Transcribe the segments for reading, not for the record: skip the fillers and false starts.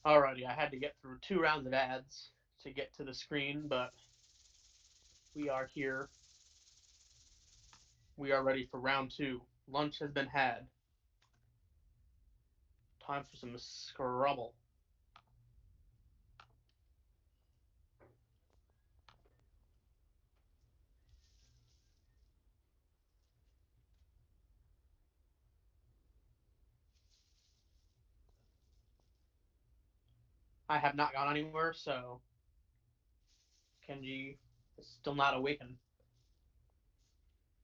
Alrighty, I had to get through 2 rounds of ads to get to the screen, but we are here. We are ready for round 2. Lunch has been had. Time for some Scrabble. I have not gone anywhere, so Kenji is still not awakened.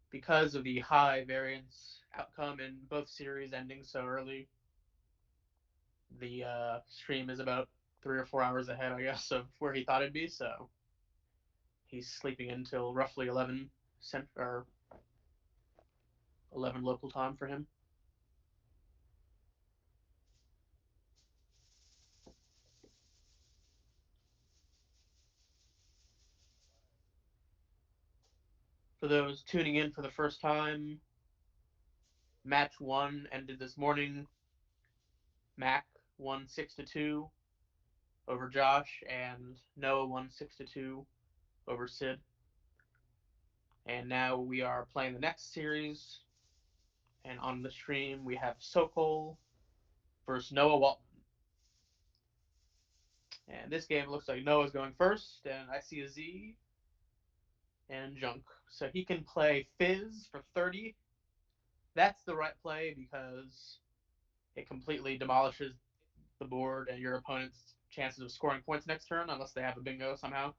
Because of the high variance outcome in both series ending so early, the stream is about 3 or 4 hours ahead, I guess, of where he thought it'd be. So he's sleeping until roughly 11 local time for him. For those tuning in for the first time, match 1 ended this morning. Mac won 6-2 over Josh, and Noah won 6-2 over Sid. And now we are playing the next series. And on the stream, we have Sokol versus Noah Walton. And this game looks like Noah's going first, and I see a Z and Junk. So he can play Fizz for 30. That's the right play because it completely demolishes the board and your opponent's chances of scoring points next turn, unless they have a bingo somehow.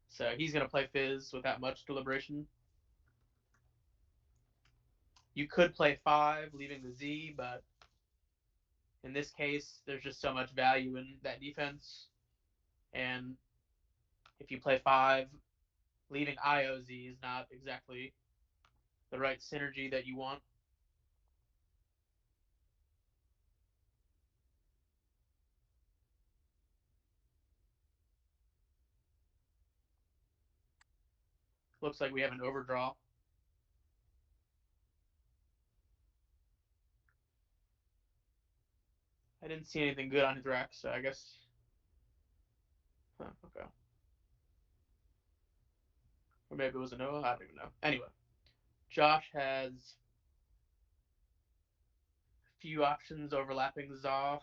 So he's going to play Fizz without much deliberation. You could play 5, leaving the Z, but in this case, there's just so much value in that defense. And if you play 5, leaving IOZ is not exactly the right synergy that you want. Looks like we have an overdraw. I didn't see anything good on his rack, so I guess. Okay. Or maybe it was a Noah. I don't even know. Anyway, Josh has a few options overlapping Zaw.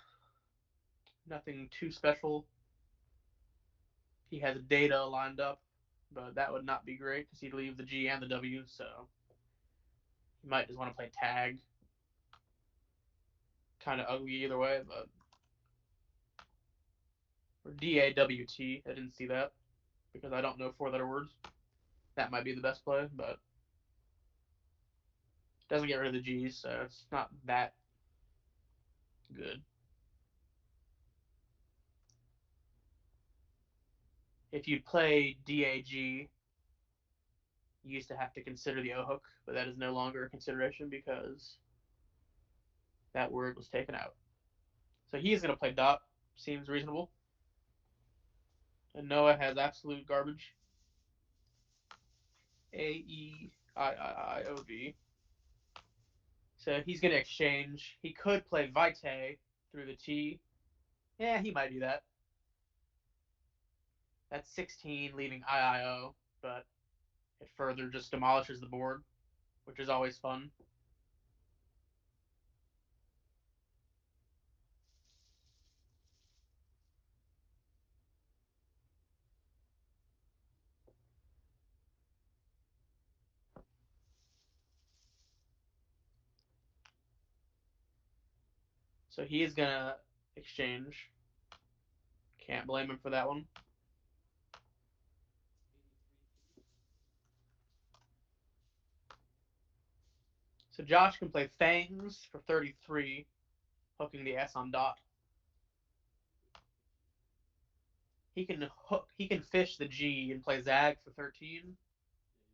Nothing too special. He has Data lined up, but that would not be great because he'd leave the G and the W, so he might just want to play Tag. Kind of ugly either way, but. Or DAWT. I didn't see that because I don't know 4-letter words. That might be the best play, but doesn't get rid of the G's, so it's not that good. If you play DAG, you used to have to consider the O hook, but that is no longer a consideration because that word was taken out. So he's going to play dot. Seems reasonable. And Noah has absolute garbage. AEIIOV. So he's going to exchange. He could play Vitae through the T. Yeah, he might do that. That's 16, leaving IIO, but it further just demolishes the board, which is always fun. So he is going to exchange. Can't blame him for that one. So Josh can play Fangs for 33, hooking the S on dot. He can fish the G and play Zag for 13,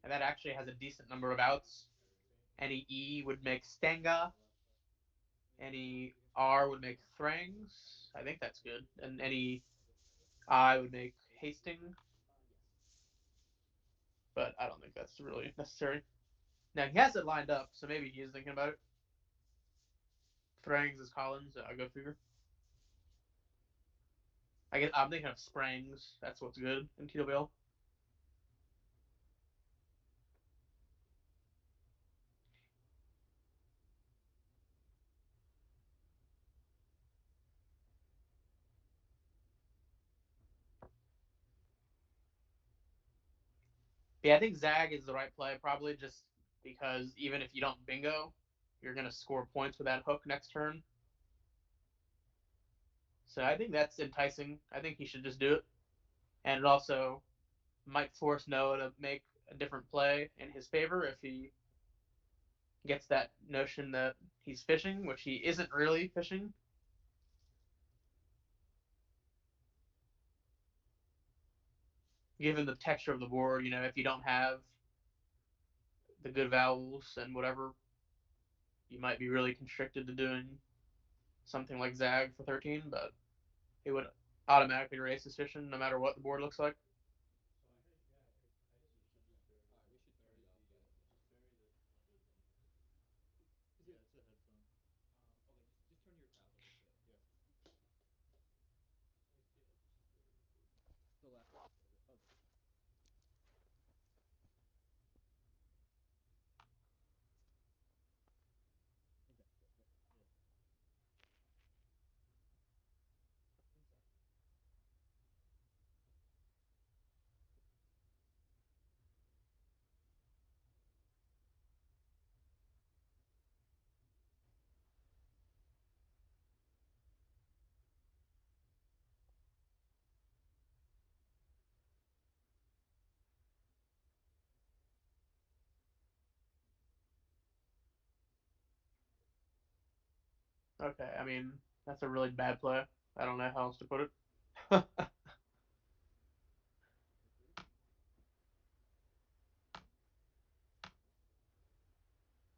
and that actually has a decent number of outs. Any E would make Stenga. Any R would make Thrangs. I think that's good. And any I would make Hasting. But I don't think that's really necessary. Now he has it lined up, so maybe he is thinking about it. Thrangs is Collins. I'll go figure. I'm thinking of Sprangs. That's what's good in TWL. Yeah, I think Zag is the right play, probably just because even if you don't bingo, you're going to score points with that hook next turn. So I think that's enticing. I think he should just do it. And it also might force Noah to make a different play in his favor if he gets that notion that he's fishing, which he isn't really fishing. Given the texture of the board, if you don't have the good vowels and whatever, you might be really constricted to doing something like Zag for 13, but it would automatically raise suspicion no matter what the board looks like. Okay, I mean, that's a really bad play. I don't know how else to put it.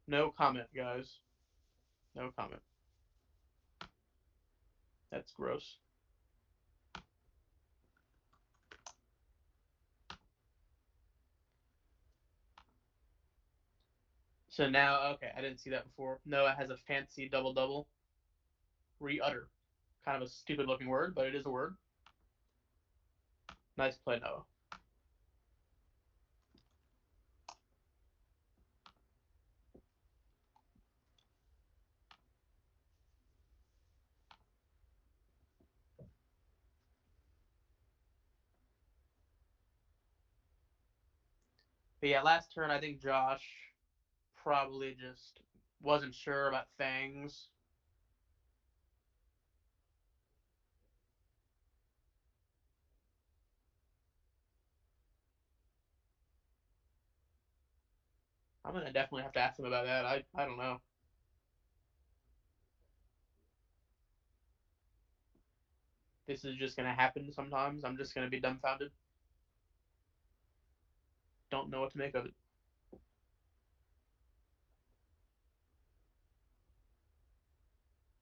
No comment, guys. No comment. That's gross. So now, okay, I didn't see that before. Noah has a fancy double-double. Re-utter. Kind of a stupid-looking word, but it is a word. Nice play, Noah. But yeah, last turn, I think Josh probably just wasn't sure about Fangs. I'm going to definitely have to ask him about that. I don't know. This is just going to happen sometimes. I'm just going to be dumbfounded. Don't know what to make of it.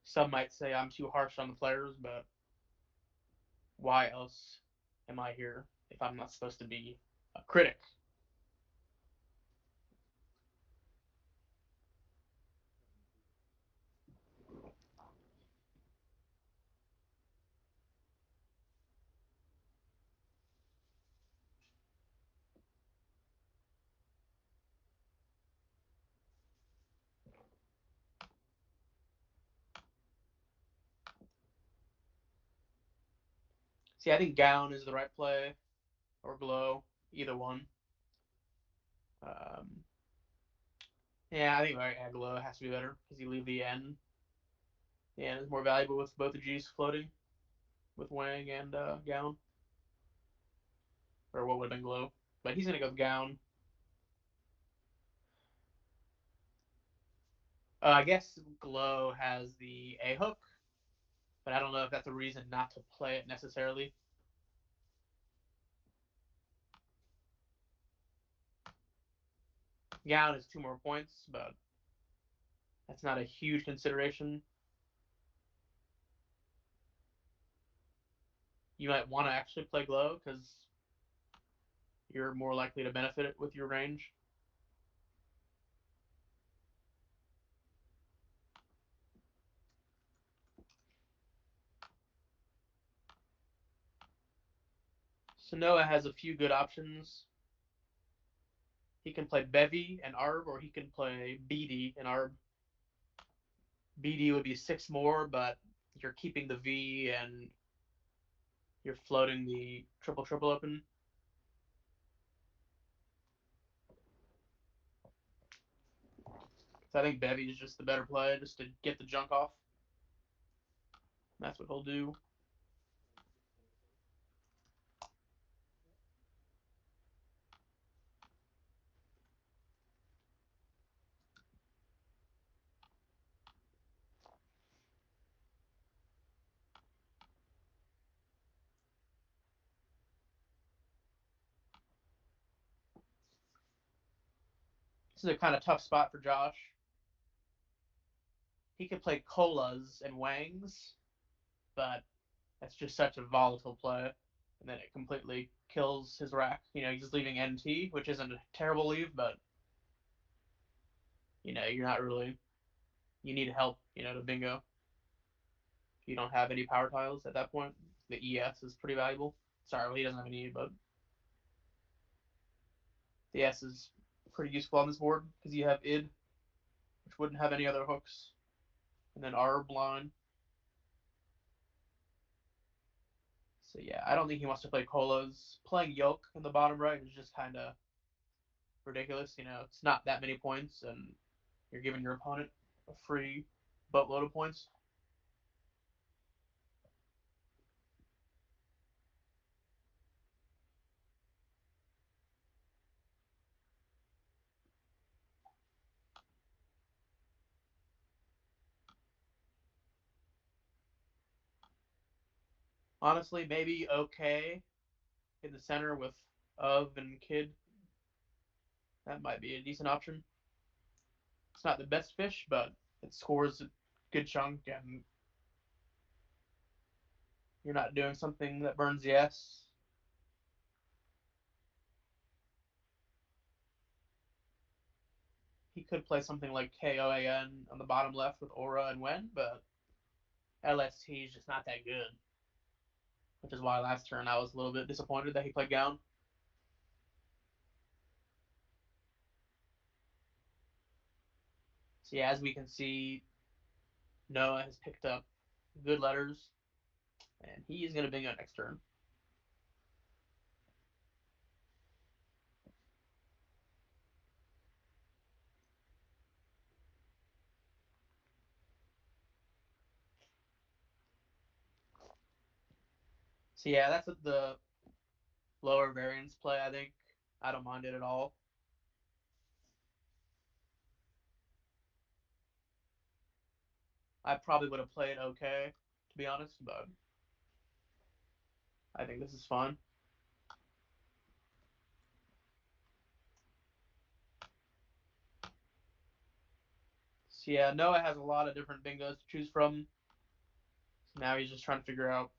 Some might say I'm too harsh on the players, but why else am I here if I'm not supposed to be a critic? See, I think Gown is the right play, or Glow, either one. Um, yeah, I think Glow has to be better because you leave the N. The N is more valuable with both the G's floating, with Wang and Gown, or what would have been Glow. But he's going to go with Gown. I guess Glow has the A hook, but I don't know if that's a reason not to play it necessarily. Gown is 2 more points, but that's not a huge consideration. You might want to actually play Glow because you're more likely to benefit it with your range. So Noah has a few good options. He can play Bevy and Arb, or he can play BD and Arb. BD would be 6 more, but you're keeping the V and you're floating the triple triple open. So I think Bevy is just the better play, just to get the junk off. That's what he'll do. This is a kind of tough spot for Josh. He could play Colas and Wangs, but that's just such a volatile play, and then it completely kills his rack. He's leaving NT, which isn't a terrible leave, but you're not really. You need help, to bingo. If you don't have any power tiles at that point, the ES is pretty valuable. Sorry, well, he doesn't have any, but the S is pretty useful on this board because you have id, which wouldn't have any other hooks, and then R blind. So yeah, I don't think he wants to play Colas. Playing Yoke in the bottom right is just kind of ridiculous. It's not that many points, and you're giving your opponent a free boatload of points. Honestly, maybe okay in the center with Of and Kid. That might be a decent option. It's not the best fish, but it scores a good chunk, and you're not doing something that burns the S. He could play something like KOAN on the bottom left with Aura and Wen, but LST is just not that good. Which is why last turn I was a little bit disappointed that he played Gown. So yeah, as we can see, Noah has picked up good letters, and he is going to bingo next turn. So yeah, that's the lower variance play, I think. I don't mind it at all. I probably would have played okay, to be honest, but I think this is fun. So yeah, Noah has a lot of different bingos to choose from. So now he's just trying to figure out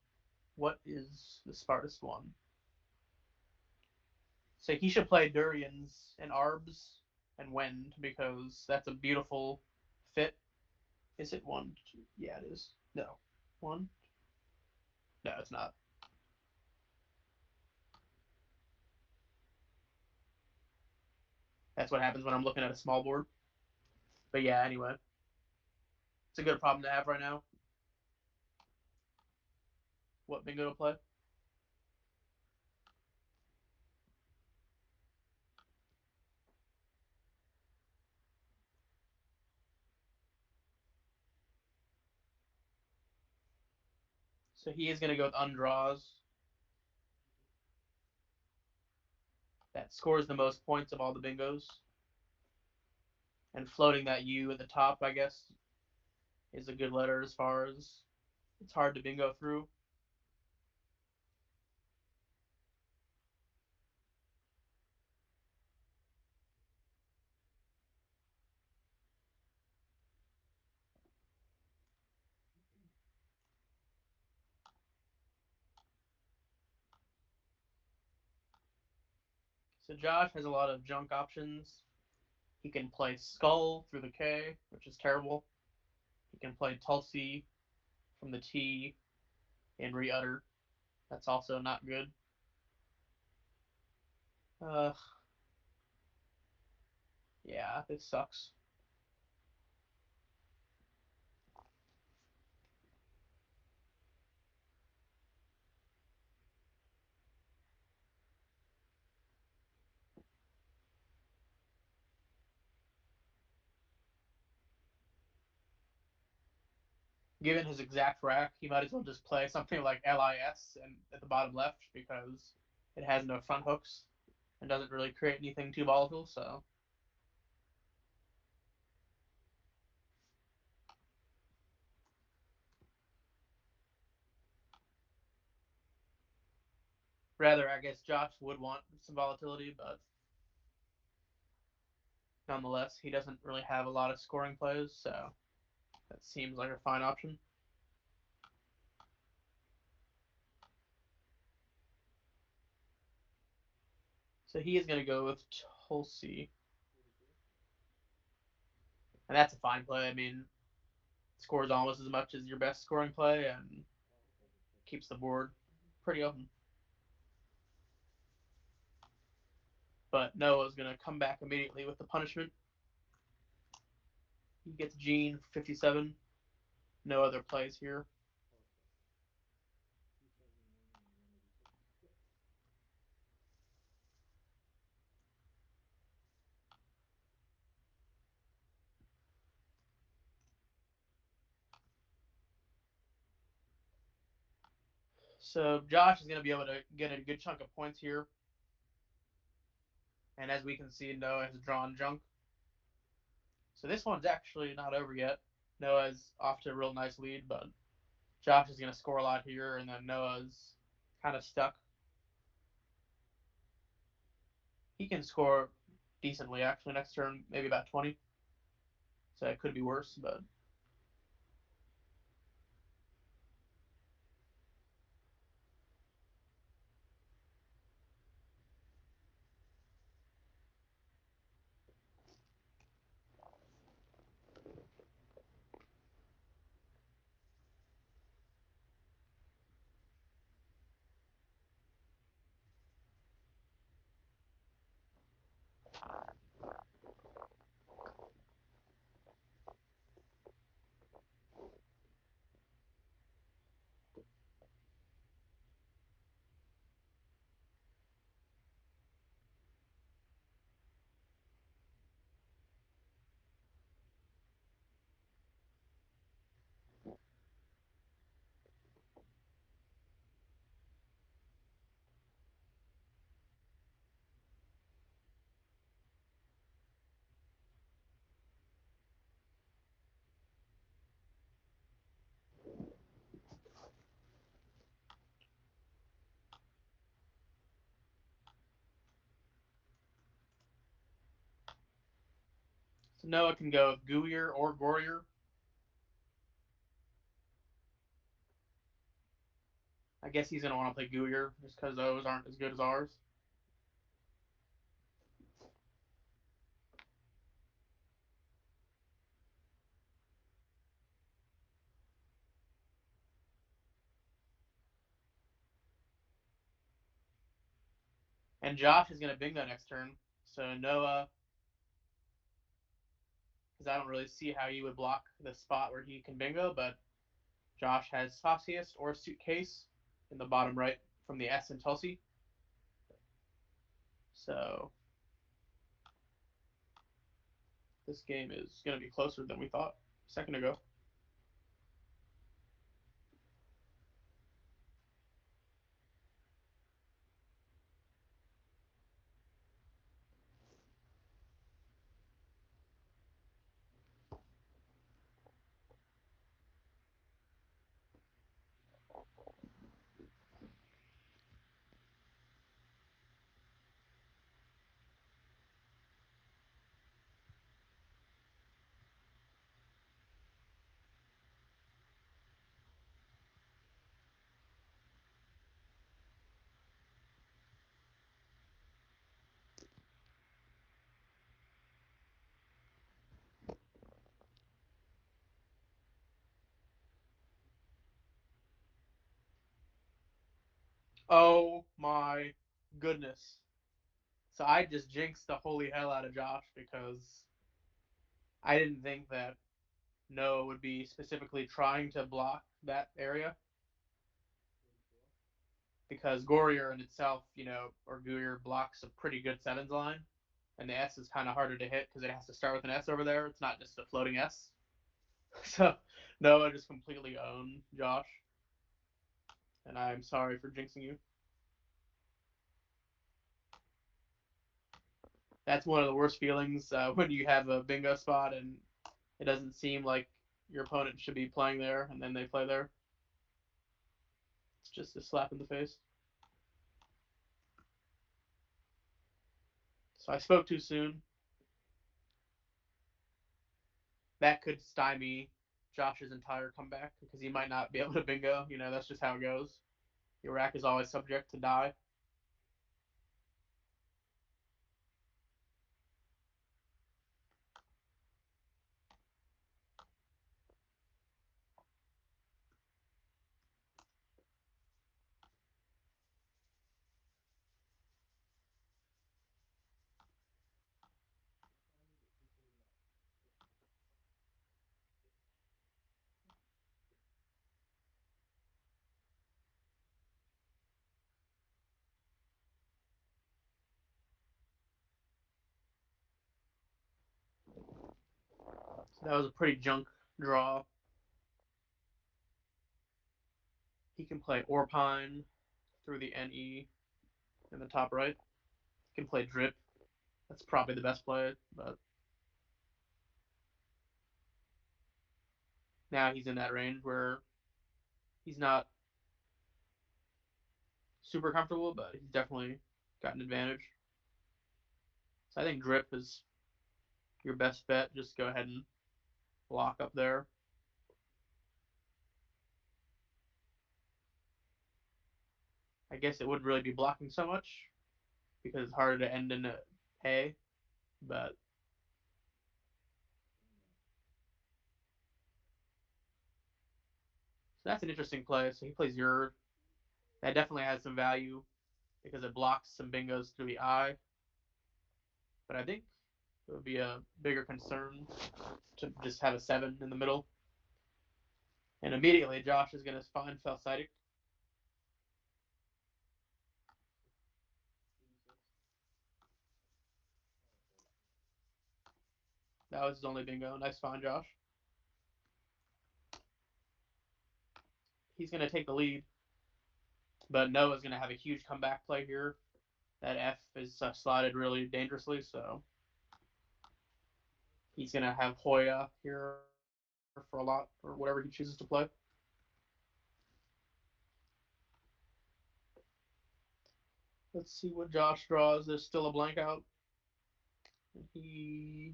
what is the smartest one. So he should play Durians and Arbs and Wend because that's a beautiful fit. Is it 1, 2? Yeah, it is. No. 1? No, it's not. That's what happens when I'm looking at a small board. But yeah, anyway. It's a good problem to have right now. What bingo to play? So he is going to go with undraws. That scores the most points of all the bingos. And floating that U at the top, I guess, is a good letter as far as it's hard to bingo through. So Josh has a lot of junk options. He can play Skull through the K, which is terrible. He can play Tulsi from the T and re-utter. That's also not good. Yeah, this sucks. Given his exact rack, he might as well just play something like LIS and at the bottom left because it has no front hooks and doesn't really create anything too volatile. So rather, I guess Josh would want some volatility, but nonetheless, he doesn't really have a lot of scoring plays, so that seems like a fine option. So he is going to go with Tulsi. And that's a fine play. I mean, scores almost as much as your best scoring play and keeps the board pretty open. But Noah's going to come back immediately with the punishment. He gets Gene for 57. No other plays here. So Josh is going to be able to get a good chunk of points here. And as we can see, Noah has drawn junk. So this one's actually not over yet. Noah's off to a real nice lead, but Josh is going to score a lot here, and then Noah's kind of stuck. He can score decently, actually, next turn, maybe about 20. So it could be worse, but so Noah can go Gooier or Gorier. I guess he's going to want to play Gooier just because those aren't as good as ours. And Josh is going to bingo next turn. So Noah, because I don't really see how you would block the spot where he can bingo, but Josh has Sauciest or Suitcase in the bottom right from the S in Tulsi. So this game is going to be closer than we thought a second ago. Oh my goodness. So I just jinxed the holy hell out of Josh because I didn't think that Noah would be specifically trying to block that area. Because Gourier in itself, or Gourier blocks a pretty good sevens line. And the S is kind of harder to hit because it has to start with an S over there. It's not just a floating S. So Noah just completely owned Josh. And I'm sorry for jinxing you. That's one of the worst feelings when you have a bingo spot and it doesn't seem like your opponent should be playing there, and then they play there. It's just a slap in the face. So I spoke too soon. That could stymie Josh's entire comeback because he might not be able to bingo. That's just how it goes. Your rack is always subject to die. So that was a pretty junk draw. He can play Orpine through the NE in the top right. He can play Drip. That's probably the best play, but now he's in that range where he's not super comfortable, but he's definitely got an advantage. So I think Drip is your best bet. Just go ahead and block up there. I guess it wouldn't really be blocking so much because it's harder to end in a A, but so that's an interesting play. So he plays your. That definitely has some value because it blocks some bingos through the eye. But I think it would be a bigger concern to just have a 7 in the middle. And immediately Josh is going to find Felsitic. That was his only bingo. Nice find, Josh. He's going to take the lead. But Noah's going to have a huge comeback play here. That F is slotted really dangerously, so he's going to have Hoya here for a lot, or whatever he chooses to play. Let's see what Josh draws. There's still a blank out. He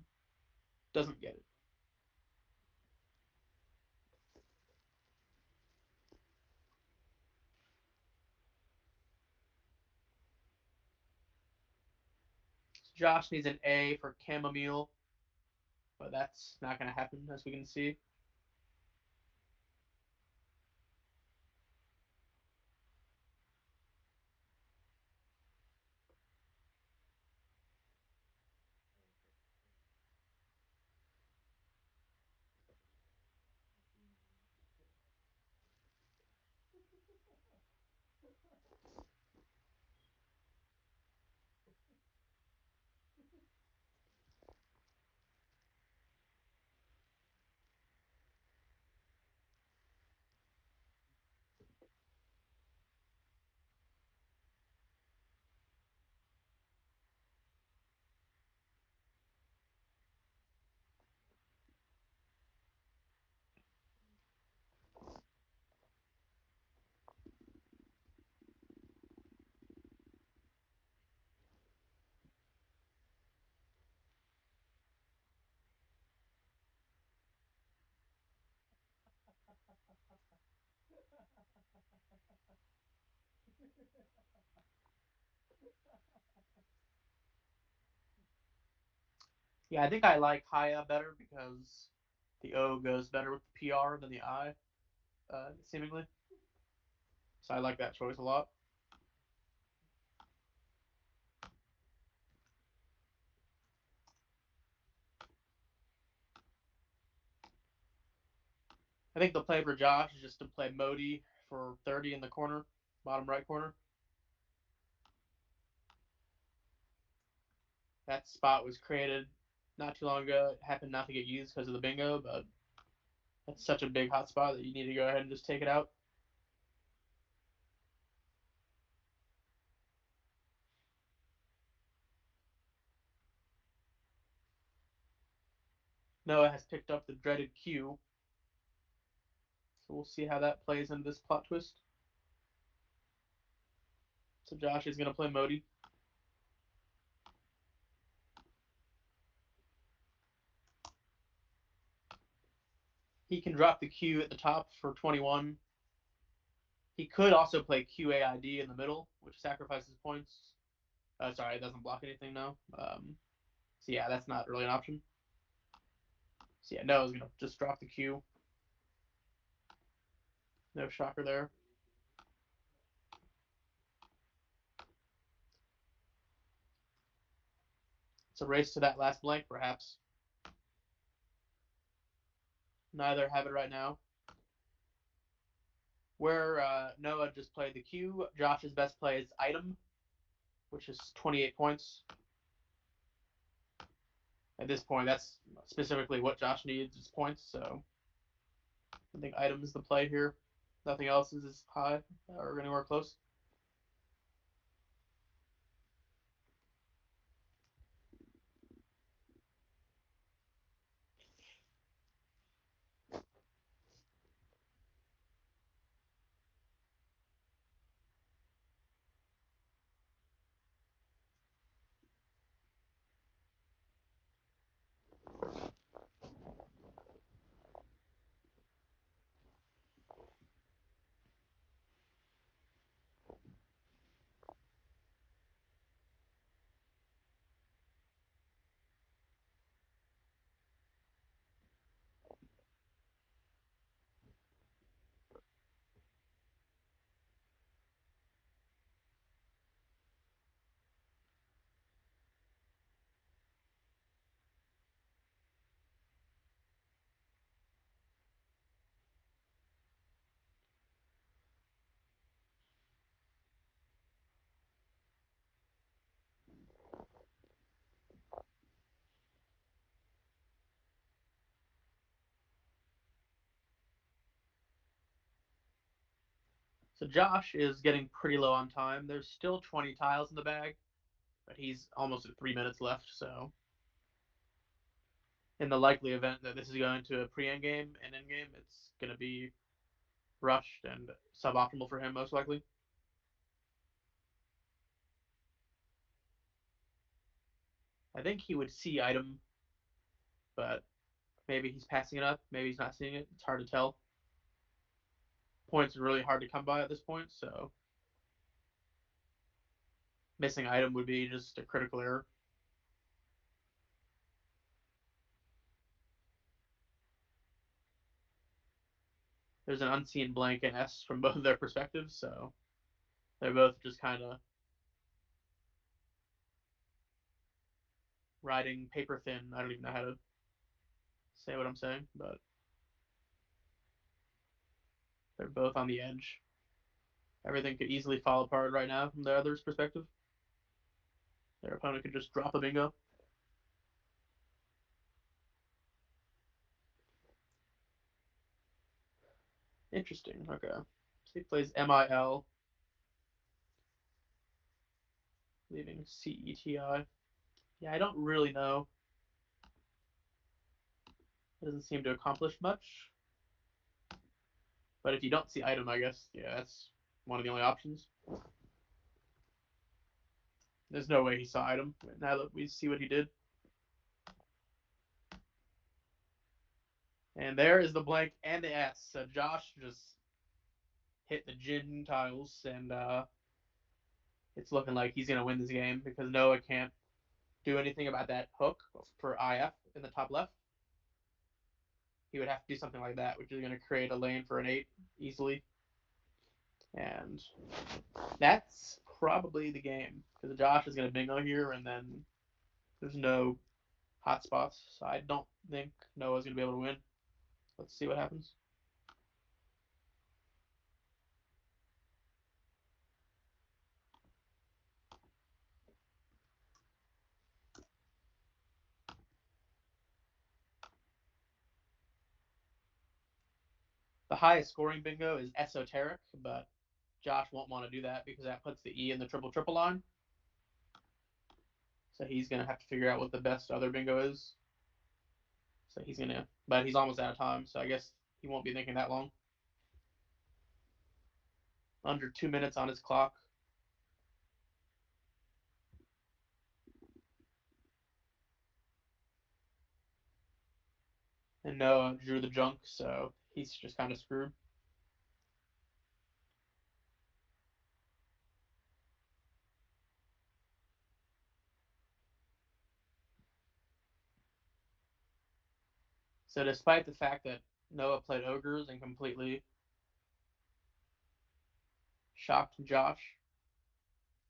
doesn't get it. Josh needs an A for chamomile, but that's not going to happen, as we can see. Yeah, I think I like Haya better because the O goes better with the PR than the I, seemingly. So I like that choice a lot. I think the play for Josh is just to play Modi for 30 in the corner, bottom right corner. That spot was created not too long ago. It happened not to get used because of the bingo, but that's such a big hot spot that you need to go ahead and just take it out. Noah has picked up the dreaded Q, so we'll see how that plays into this plot twist. So Josh is going to play Modi. He can drop the Q at the top for 21. He could also play QAID in the middle, which sacrifices points. Sorry, it doesn't block anything now. So yeah, that's not really an option. So yeah, Noah's going to just drop the Q. No shocker there. It's a race to that last blank, perhaps. Neither have it right now. Where Noah just played the Q, Josh's best play is Item, which is 28 points. At this point, that's specifically what Josh needs is points, so I think Item is the play here. Nothing else is as high or anywhere close. So Josh is getting pretty low on time. There's still 20 tiles in the bag, but he's almost at 3 minutes left, so in the likely event that this is going to a pre-end game and end game, it's going to be rushed and suboptimal for him, most likely. I think he would see Item, but maybe he's passing it up. Maybe he's not seeing it. It's hard to tell. Points are really hard to come by at this point, so missing Item would be just a critical error. There's an unseen blank in S from both of their perspectives, so they're both just kind of riding paper thin. I don't even know how to say what I'm saying, but they're both on the edge. Everything could easily fall apart right now from the other's perspective. Their opponent could just drop a bingo. Interesting. Okay. So he plays MIL, leaving CETI. Yeah, I don't really know. It doesn't seem to accomplish much. But if you don't see Item, I guess, yeah, that's one of the only options. There's no way he saw Item. Now that we see what he did. And there is the blank and the S. So Josh just hit the Jin tiles, and it's looking like he's going to win this game because Noah can't do anything about that hook for IF in the top left. He would have to do something like that, which is going to create a lane for an 8 easily. And that's probably the game because Josh is going to bingo here, and then there's no hot spots. So I don't think Noah's going to be able to win. Let's see what happens. The highest scoring bingo is esoteric, but Josh won't want to do that because that puts the E in the triple triple line. So he's going to have to figure out what the best other bingo is. So he's going to, but he's almost out of time, so I guess he won't be thinking that long. Under 2 minutes on his clock. And Noah drew the junk, so he's just kind of screwed. So despite the fact that Noah played ogres and completely shocked Josh,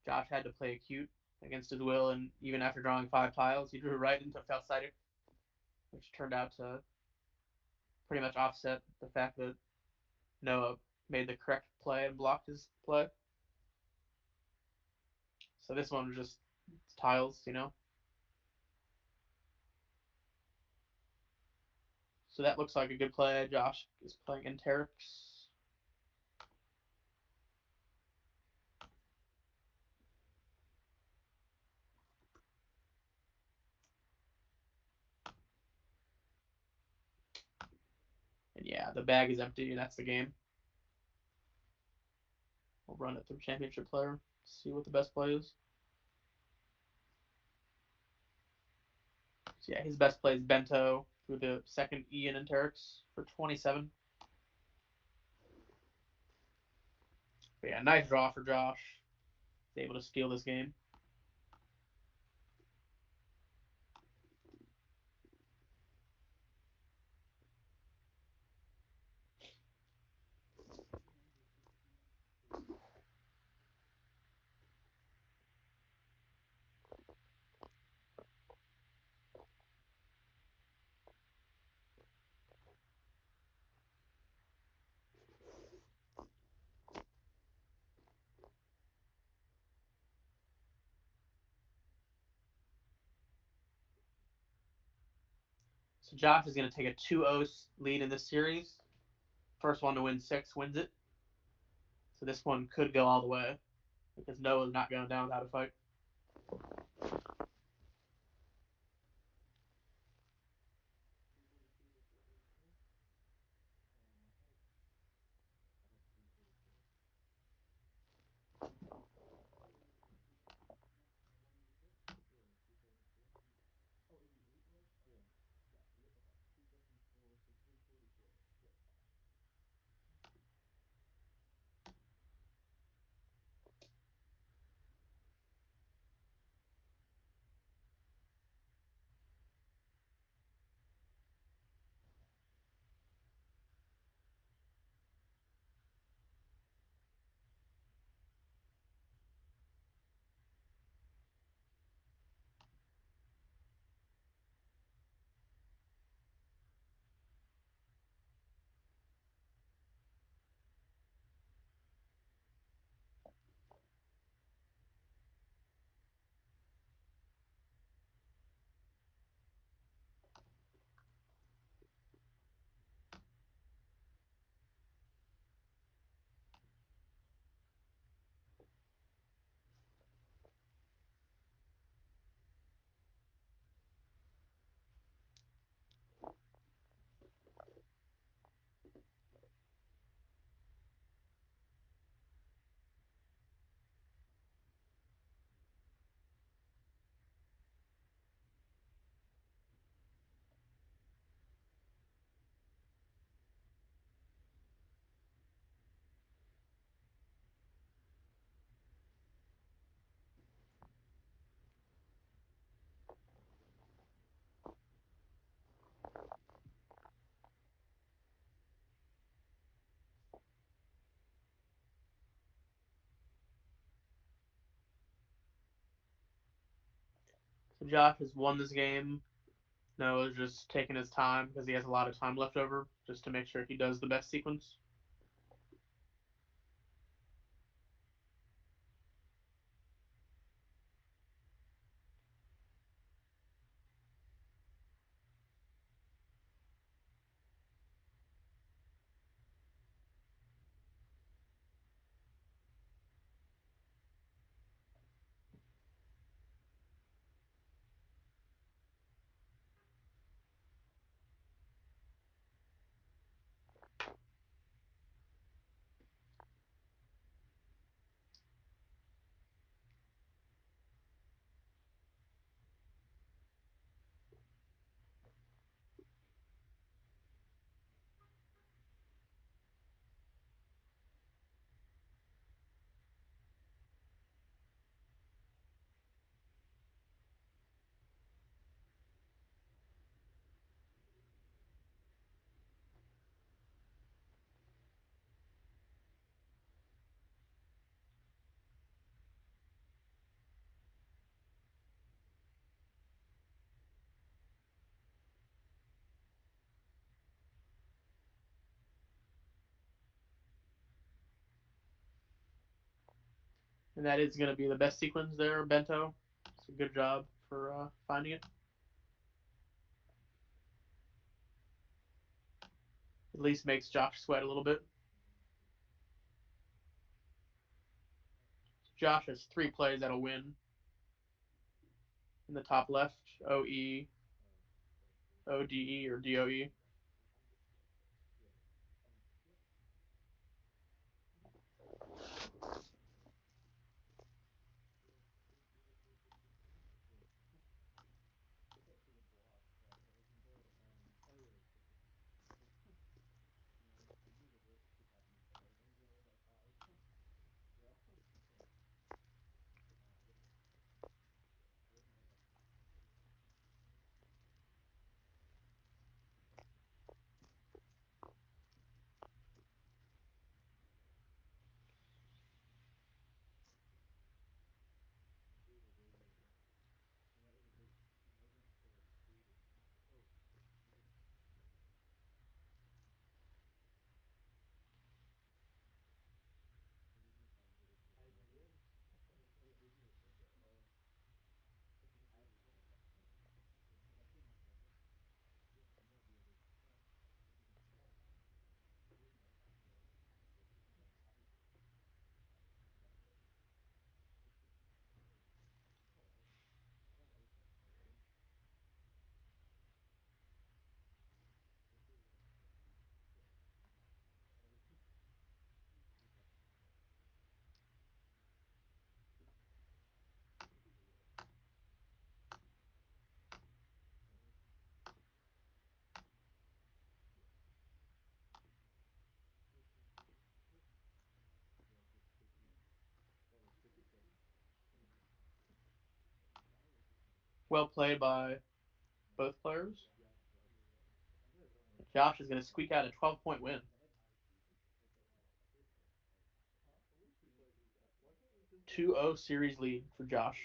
Josh had to play acute against his will, and even after drawing 5 tiles, he drew right into Felsighted, which turned out to pretty much offset the fact that Noah made the correct play and blocked his play. So this one was just tiles, you know. So that looks like a good play. Josh is playing Enterix. And yeah, the bag is empty, and that's the game. We'll run it through Championship Player, see what the best play is. So yeah, his best play is Bento through the second E in Enterix for 27. But yeah, nice draw for Josh. He's able to steal this game. So Josh is going to take a 2-0 lead in this series. First one to win 6 wins it. So this one could go all the way because Noah's not going down without a fight. So Josh has won this game. Noah's just taking his time because he has a lot of time left over just to make sure he does the best sequence. And that is going to be the best sequence there, Bento. It's a good job for finding it. At least makes Josh sweat a little bit. Josh has 3 plays that'll win. In the top left, OE, ODE, or DOE. Well played by both players. Josh is going to squeak out a 12-point win. 2-0 series lead for Josh.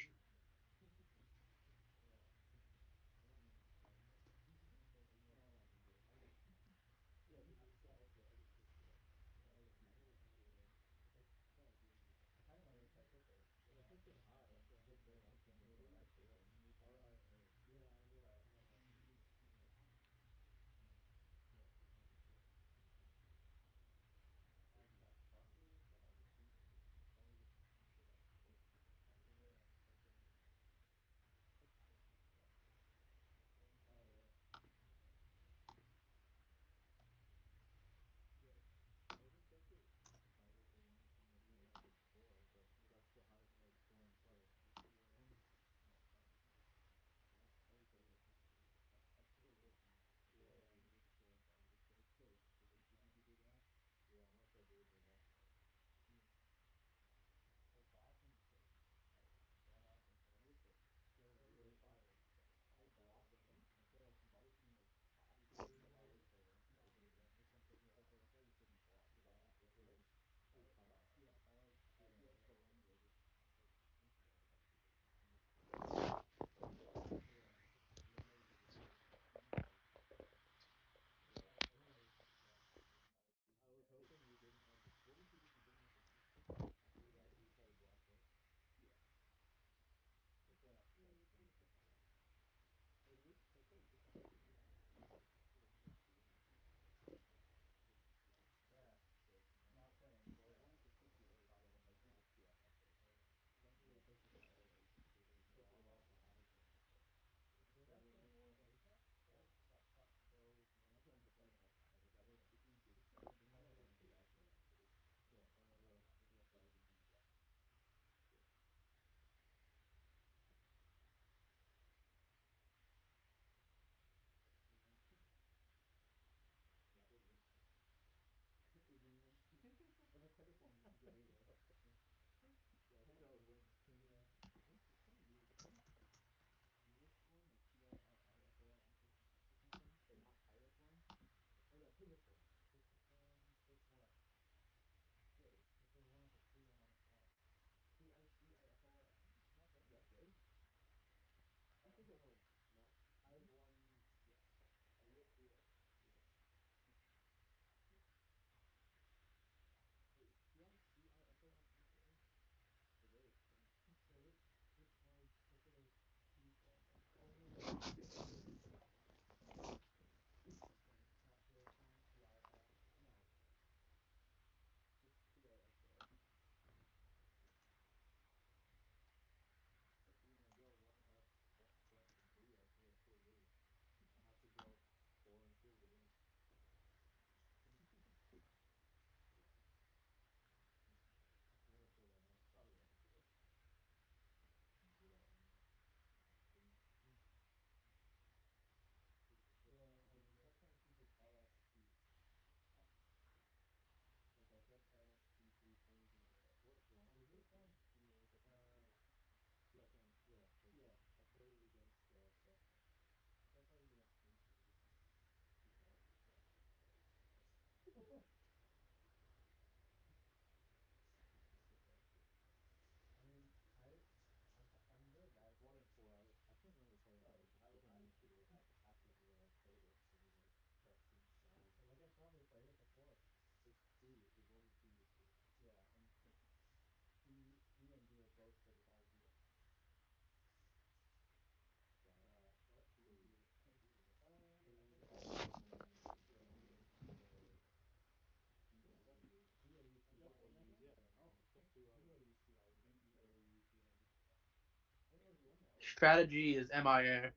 Strategy is MIA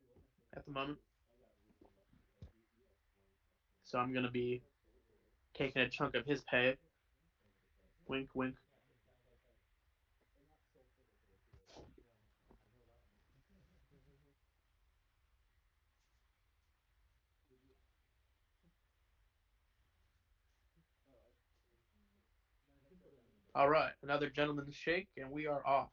at the moment. So I'm going to be taking a chunk of his pay. Wink, wink. All right, another gentleman's shake, and we are off.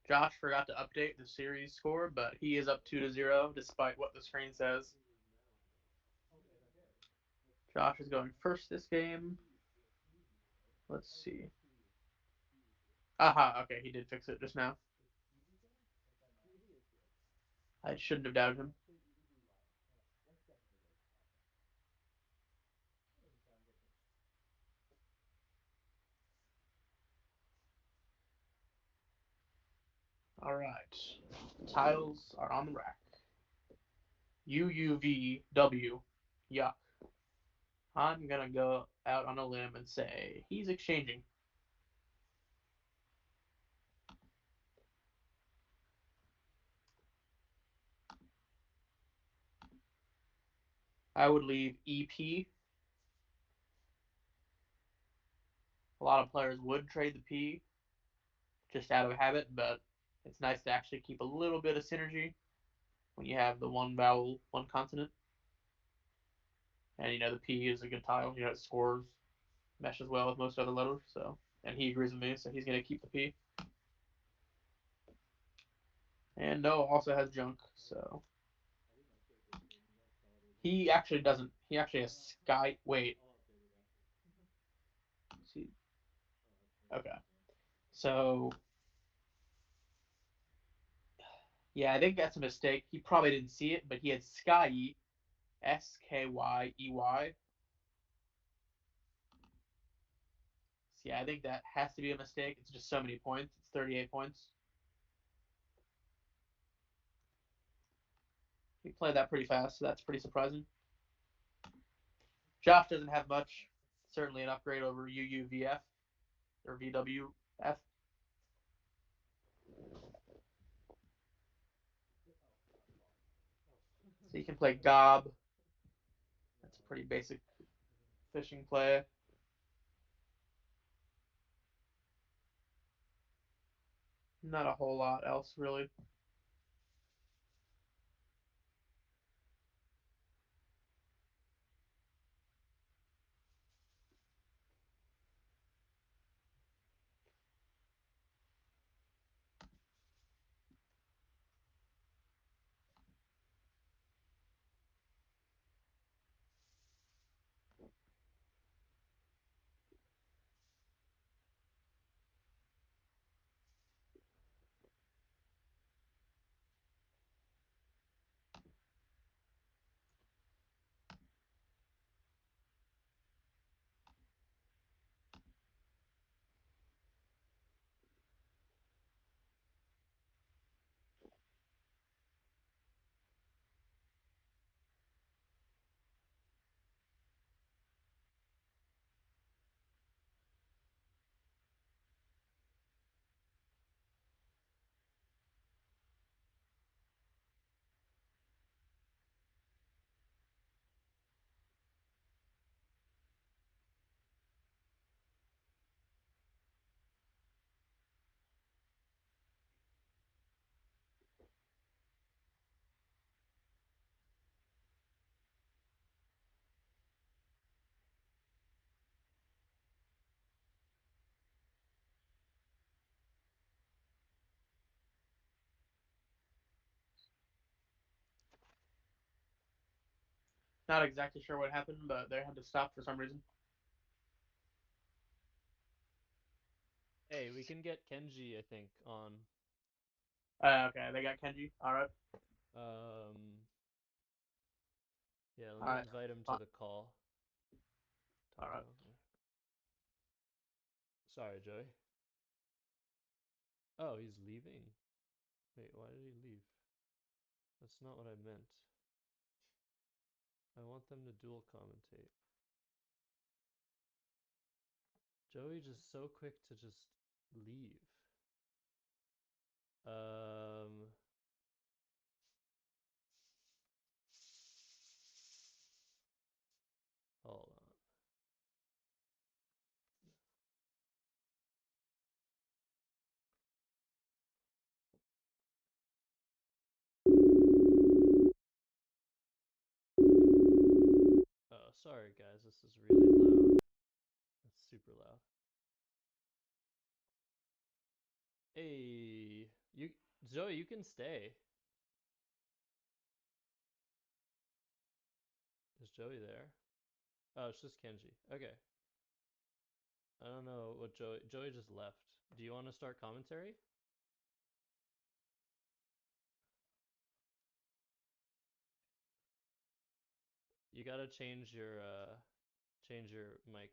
Josh forgot to update the series score, but he is up 2-0 despite what the screen says. Josh is going first this game. Let's see. Aha, okay, he did fix it just now. I shouldn't have doubted him. All right. Tiles are on the rack. UUVW. Yuck. I'm going to go out on a limb and say he's exchanging. I would leave EP. A lot of players would trade the P just out of habit, but it's nice to actually keep a little bit of synergy when you have the one vowel, one consonant. And the P is a good tile. It scores, meshes well with most other letters. So, and he agrees with me, so he's gonna keep the P. And Noah also has junk, so he actually doesn't. He actually has sky. Wait. See. Okay. So yeah, I think that's a mistake. He probably didn't see it, but he had Skyey, Skyey. So yeah, I think that has to be a mistake. It's just so many points. It's 38 points. He played that pretty fast, so that's pretty surprising. Josh doesn't have much. Certainly an upgrade over UUVF or VWF. So you can play Gob. That's a pretty basic fishing play. Not a whole lot else, really. Not exactly sure what happened, but they had to stop for some reason. Hey, we can get Kenji, I think, on. Okay, they got Kenji. All right. Um, yeah, let All me right. invite him to the call. All right. Taco. Sorry, Joey. Oh, he's leaving. Wait, why did he leave? That's not what I meant. I want them to dual commentate. Joey just so quick to just leave. Sorry, guys, this is really loud. It's super loud. Hey, you, Joey, you can stay. Is Joey there? Oh, it's just Kenji. Okay. I don't know what Joey just left. Do you want to start commentary? You gotta change your mic.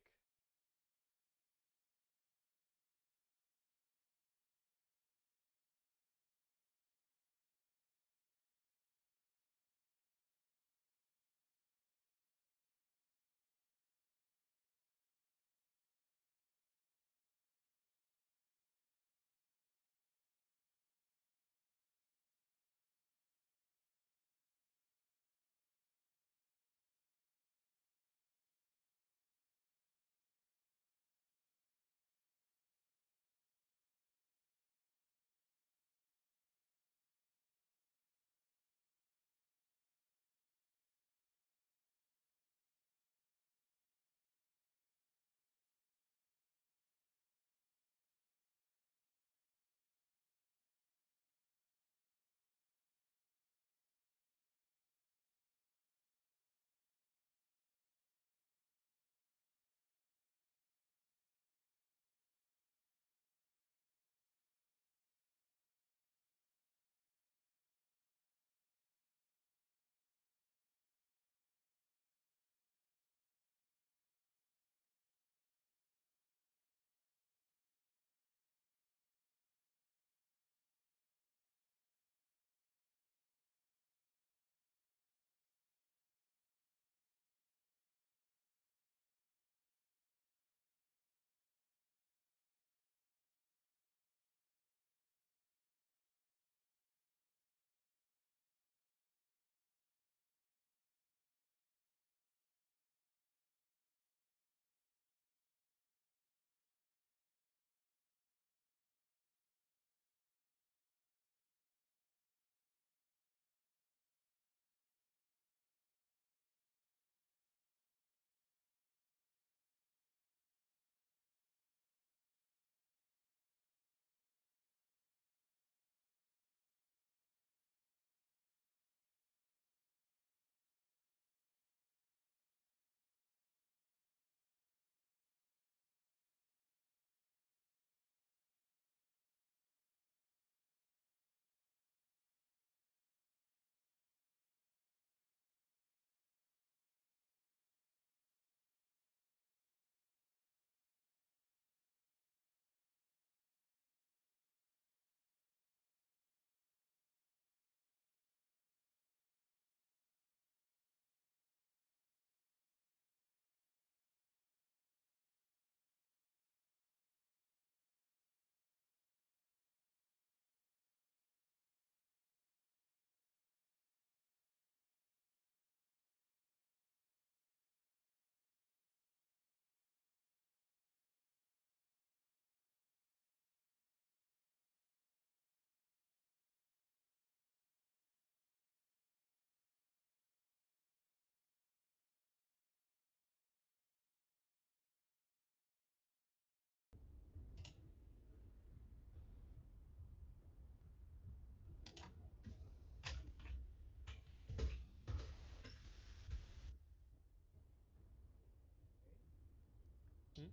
Hmm?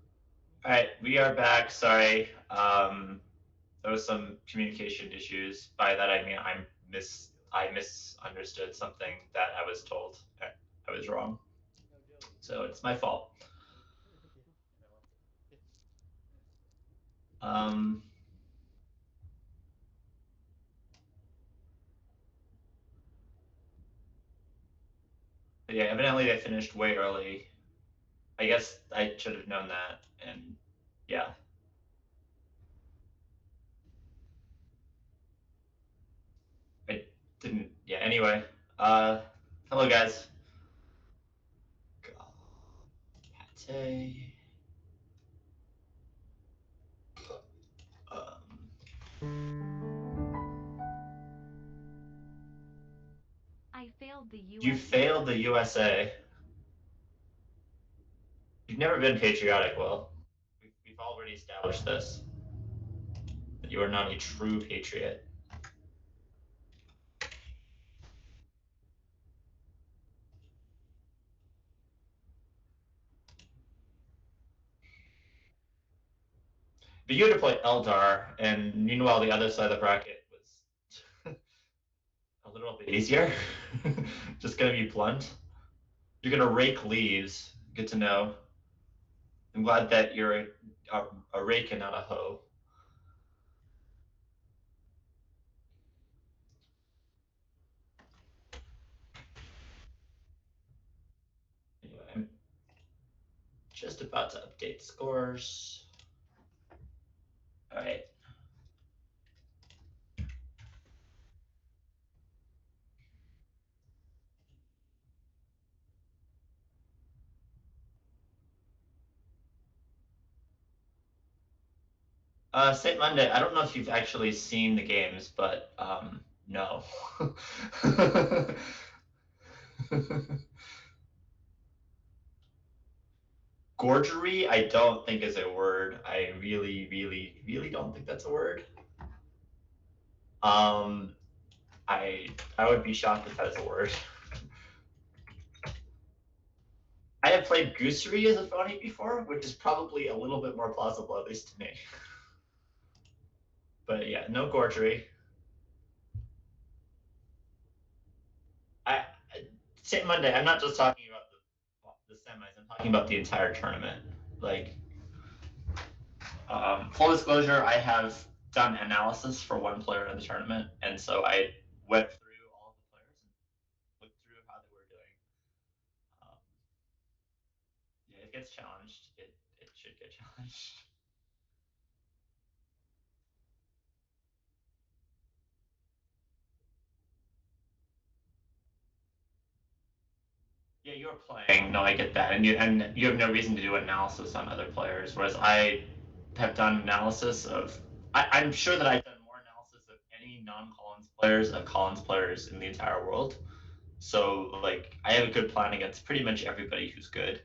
All right, we are back. Sorry, there was some communication issues. By that I mean I misunderstood something that I was told. I was wrong, so it's my fault. Um, but yeah, evidently they finished way early. I guess I should have known that, and yeah, I didn't. Yeah. Anyway, uh, hello guys. Pate. I failed the You USA. failed the USA. You've never been patriotic, Will. We've already established this. That you are not a true patriot. But you had to play Eldar, and meanwhile the other side of the bracket was a little bit easier. Just gonna be blunt. You're gonna rake leaves. Good to know. I'm glad that you're a rake and not a hoe. Anyway, I'm just about to update scores. All right. St. Monday, I don't know if you've actually seen the games, but no. Gorgery, I don't think is a word. I really, really, really don't think that's a word. I would be shocked if that is a word. I have played goosery as a phony before, which is probably a little bit more plausible, at least to me. But yeah, no gorgery. St. Monday, I'm not just talking about the semis, I'm talking about the entire tournament. Like, full disclosure, I have done analysis for one player in the tournament, and so I went through all of the players and looked through how they were doing. Yeah, it gets challenged. It should get challenged. Yeah, you're playing. No, I get that, and you have no reason to do analysis on other players. Whereas I have done analysis of. I'm sure that I've done more analysis of any non-Collins players of Collins players in the entire world. So like, I have a good plan against pretty much everybody who's good.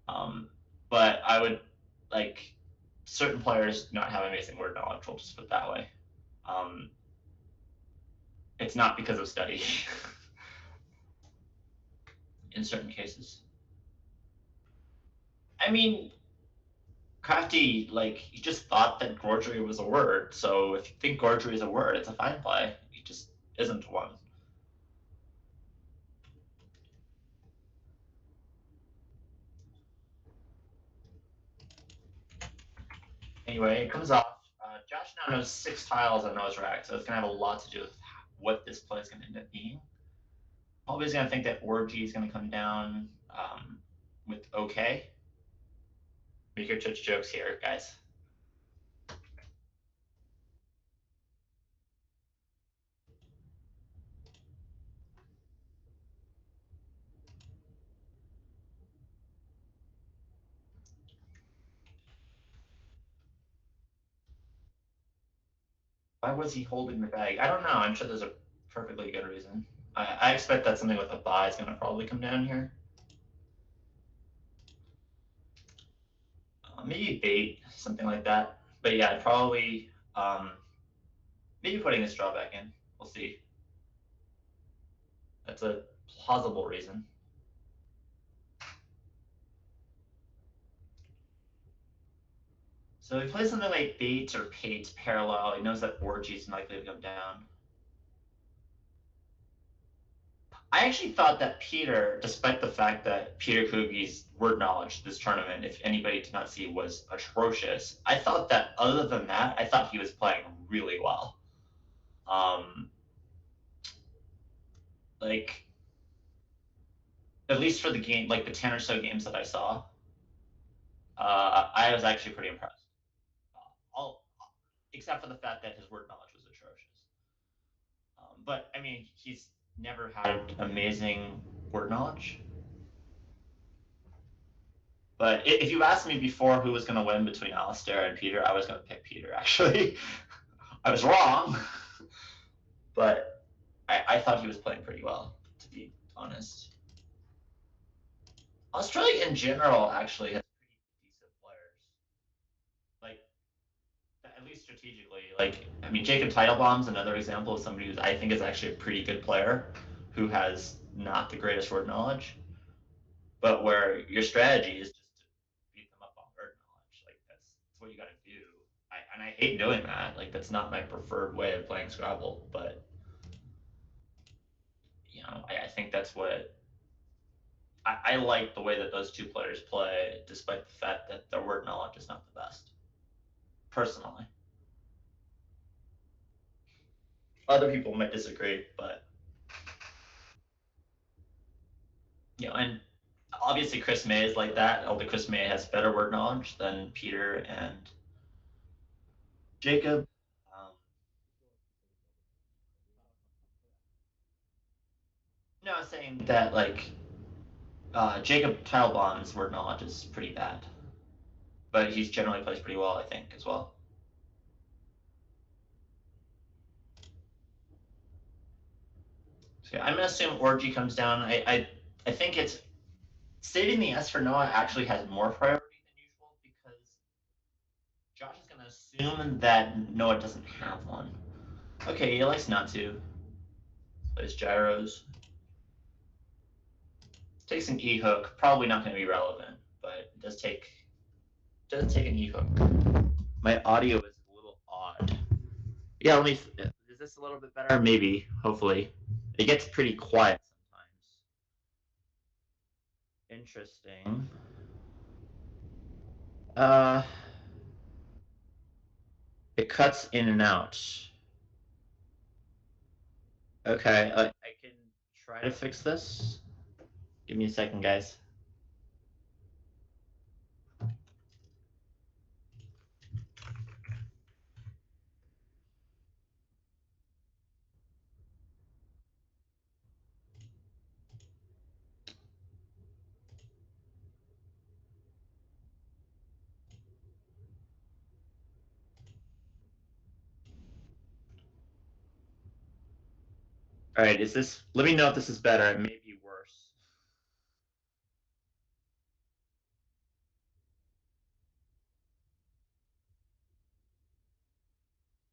But I would like certain players do not have amazing word knowledge. We'll just put it that way. It's not because of study. In certain cases. I mean, Crafty, like, he just thought that gorgery was a word, so if you think gorgery is a word, it's a fine play. It just isn't one. Anyway, it comes off. Josh now knows 6 tiles on nose rack, so it's going to have a lot to do with what this play is going to end up being. Always going to think that orgy is going to come down with okay. Make your church jokes here, guys. Why was he holding the bag? I don't know. I'm sure there's a perfectly good reason. I expect that something with a buy is going to probably come down here. Maybe bait, something like that. But yeah, probably maybe putting a straw back in. We'll see. That's a plausible reason. So he plays something like bait or pate parallel. He knows that orgy is likely to come down. I actually thought that Peter, despite the fact that Peter Kugi's word knowledge this tournament, if anybody did not see, was atrocious, I thought that other than that, I thought he was playing really well. Like, at least for the game, like the 10 or so games that I saw, I was actually pretty impressed. Except for the fact that his word knowledge was atrocious. But I mean, he's never had amazing word knowledge. But if you asked me before who was going to win between Alistair and Peter, I was going to pick Peter, actually. I was wrong. But I thought he was playing pretty well, to be honest. Australia in general actually has pretty decent players. Like, at least strategically. Like, I mean, Jacob Teitelbaum's another example of somebody who I think is actually a pretty good player who has not the greatest word knowledge, but where your strategy is just to beat them up on word knowledge. Like, that's what you got to do. And I hate doing that. Like, that's not my preferred way of playing Scrabble, but I think that's what I like the way that those two players play, despite the fact that their word knowledge is not the best. Personally, other people might disagree, but and obviously Chris May is like that. Although Chris May has better word knowledge than Peter and Jacob. No, I was saying that like Jacob Teitelbaum's word knowledge is pretty bad, but he generally plays pretty well, I think, as well. So I'm gonna assume Orgy comes down. I think it's saving the S for Noah actually has more priority than usual because Josh is gonna assume that Noah doesn't have one. Okay, he likes not to. Plays gyros. Takes an E hook. Probably not going to be relevant, but it does take an E hook. My audio is a little odd. Yeah, let me. Is this a little bit better? Maybe. Hopefully, it gets pretty quiet sometimes. Interesting. It cuts in and out. Okay, I can try to fix this. Give me a second, guys. All right, is this? Let me know if this is better. It may be worse.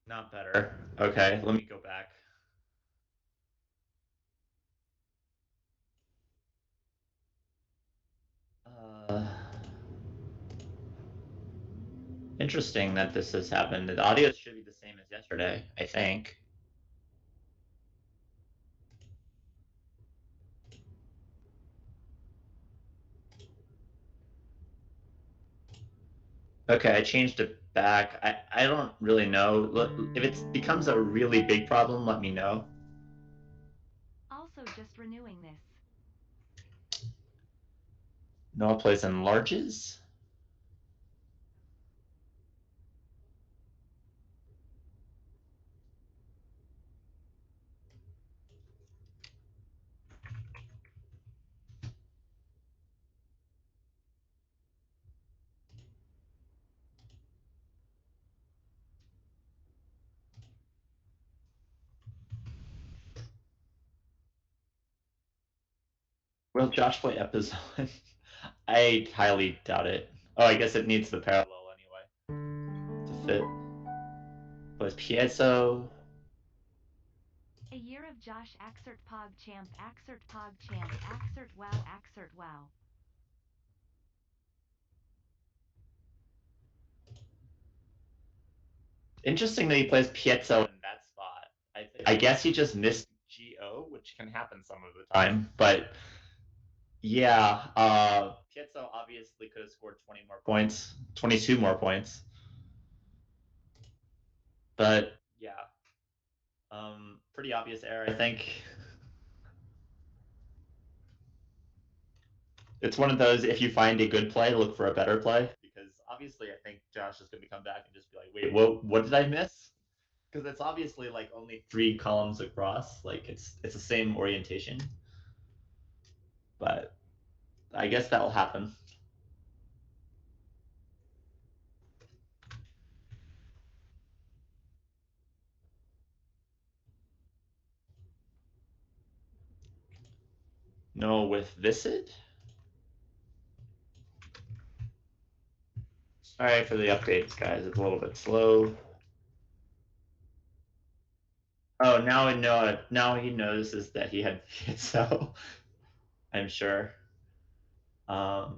Not better. Okay, let me go back. Interesting that this has happened. The audio should be the same as yesterday, I think. Okay, I changed it back. I don't really know. If it becomes a really big problem, let me know. Also just renewing this. Noah plays in larges. Will Josh play Epizone? I highly doubt it. Oh, I guess it needs the parallel anyway to fit. Plays Piezo. A year of Josh Axert Pog Champ Axert wow. Interesting that he plays Piezo in that spot. I guess he just missed GO, which can happen some of the time, but yeah, Piezo obviously could have scored 20 more points, 22 more points. But yeah, pretty obvious error, I think. It's one of those, if you find a good play, look for a better play, because obviously I think Josh is going to come back and just be like, wait, what did I miss? Because it's obviously like only 3 columns across, like it's the same orientation. But I guess that'll happen. No, with Visit? Sorry for the updates, guys. It's a little bit slow. Oh, now I know it. Now he notices that he had so I'm sure. I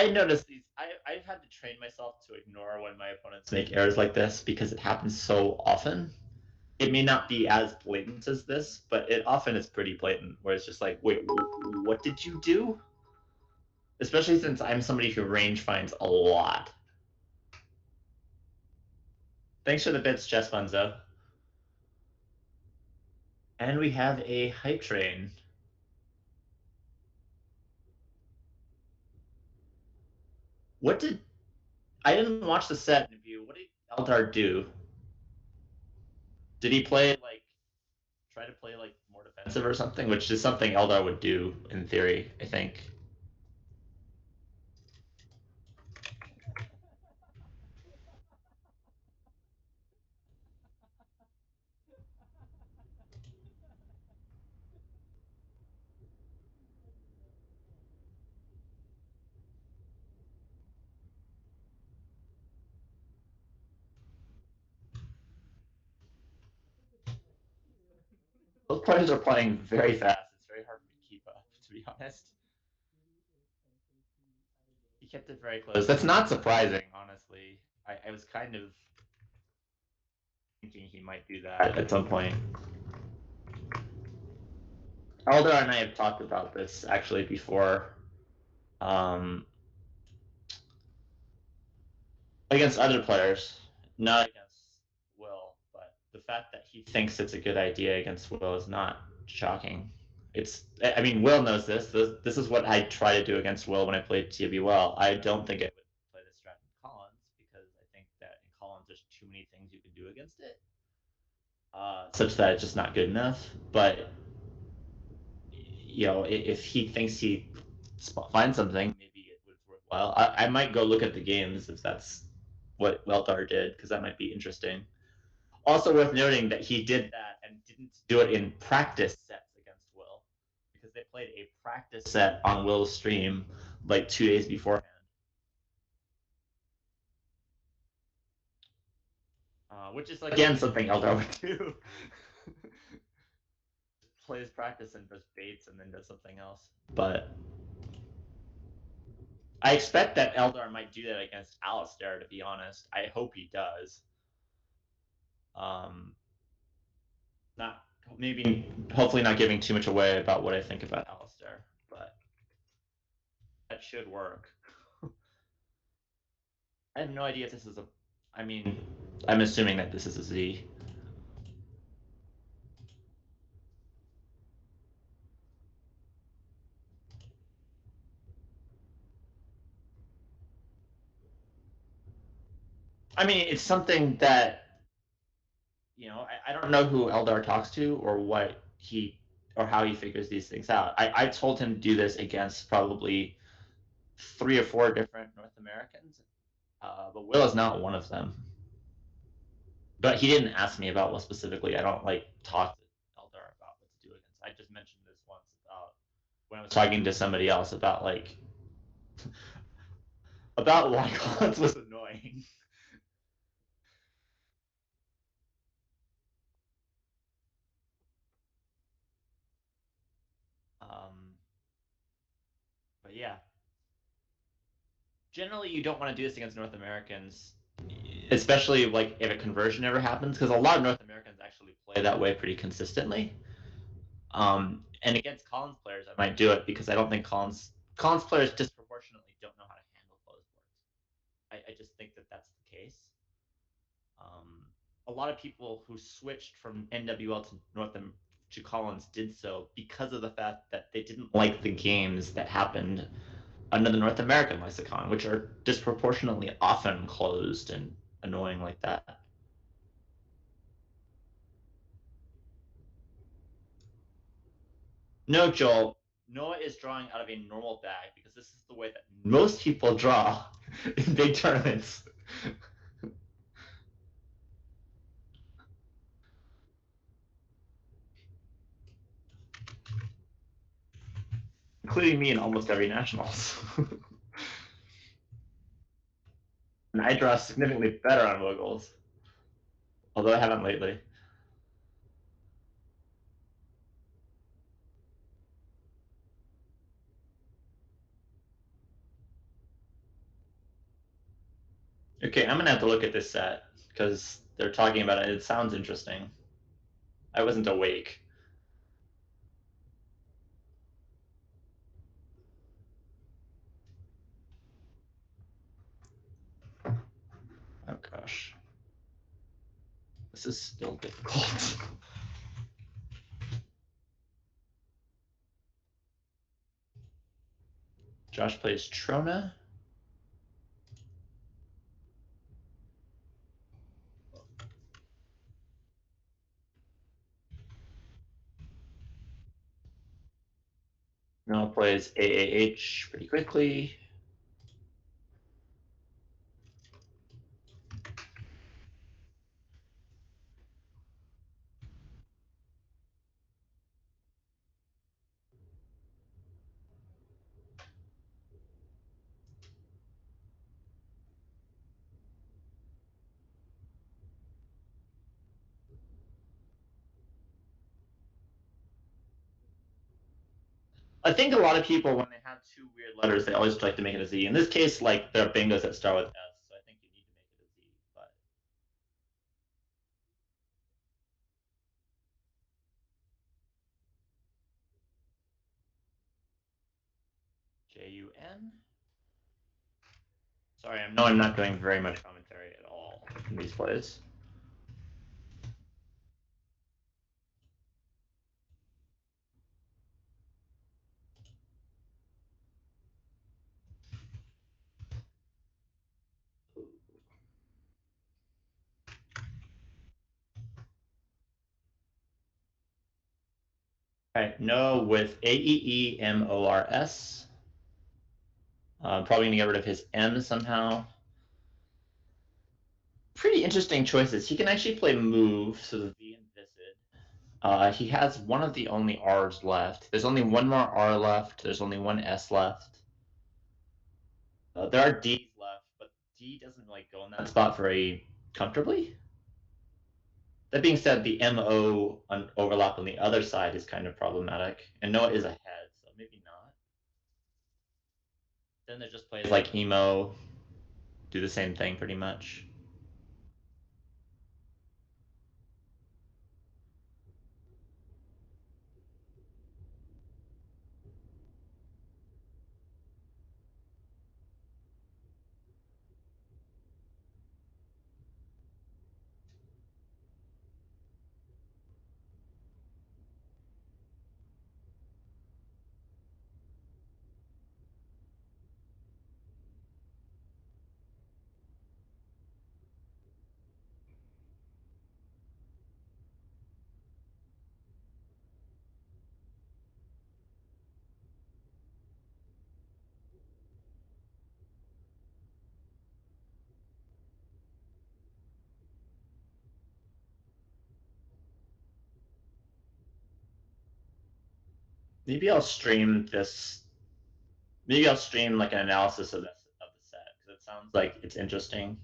noticed these. I've had to train myself to ignore when my opponents make errors like this because it happens so often. It may not be as blatant as this, but it often is pretty blatant, where it's just like, wait, what did you do? Especially since I'm somebody who range finds a lot. Thanks for the bits, Chess Bunzo. And we have a hype train. What did... I didn't watch the set interview. What did Eldar do? Did he play, like, try to play, like, more defensive or something? Which is something Eldar would do, in theory, I think. Those players are playing very fast. It's very hard for me to keep up, to be honest. He kept it very close. That's not surprising, honestly. I was kind of thinking he might do that at some point. Eldar and I have talked about this actually before. Against other players, not against Will, but the fact that he thinks it's a good idea against Will is not shocking. I mean, Will knows this. This is what I try to do against Will when I play TWL. I don't think I would play this strat in Collins because I think that in Collins there's too many things you can do against it, such that it's just not good enough. But you know, if he thinks he finds something, maybe it would work well. I might go look at the games if that's what Weltar did, because that might be interesting. Also worth noting that he did that and didn't do it in practice sets against Will, because they played a practice set on Will's stream like 2 days beforehand. Which is, again, something Eldar would do. Plays practice and just baits and then does something else. But I expect that Eldar might do that against Alistair, to be honest. I hope he does. Not maybe, hopefully not giving too much away about what I think about Alistair, but that should work. I have no idea if this is a... I mean, I'm assuming that this is a Z. I mean, it's something that, you know, I don't know who Eldar talks to or what he, or how he figures these things out. I told him to do this against probably 3 or 4 different North Americans, but Will is not one of them. But he didn't ask me about Will specifically. I don't like talk to Eldar about what to do against. I just mentioned this once about when I was talking to somebody else about like about why Collins was annoying. But yeah, generally you don't want to do this against North Americans, especially like if a conversion ever happens, because a lot of North Americans actually play that way pretty consistently. And against Collins players, I might do it because I don't think Collins players disproportionately don't know how to handle closed boards. I just think that that's the case. A lot of people who switched from NWL to Collins did so because of the fact that they didn't like the games that happened under the North American lexicon, which are disproportionately often closed and annoying like that. No, Joel, Noah is drawing out of a normal bag because this is the way that most people draw in big tournaments. including me in almost every nationals. And I draw significantly better on Moguls, although I haven't lately. Okay, I'm gonna have to look at this set because they're talking about it. It sounds interesting. I wasn't awake. Oh gosh. This is still difficult. Josh plays Trona. Noah plays AAH pretty quickly. I think a lot of people, when they have two weird letters, they always like to make it a Z. In this case, like, there are bingos that start with S, so I think you need to make it a Z. But Jun. Sorry, I'm not doing very much commentary at all in these plays. Okay, no with AEEMORS. Probably gonna get rid of his M somehow. Pretty interesting choices. He can actually play move, so the V and Viscid. He has one of the only R's left. There's only one more R left. There's only one S left. There are D's left, but D doesn't like go in that spot very comfortably. That being said, the MO overlap on the other side is kind of problematic, and Noah is ahead, so maybe not. Then there just plays like emo, do the same thing pretty much. Maybe I'll stream this. Maybe I'll stream like an analysis of the set because it sounds like it's interesting.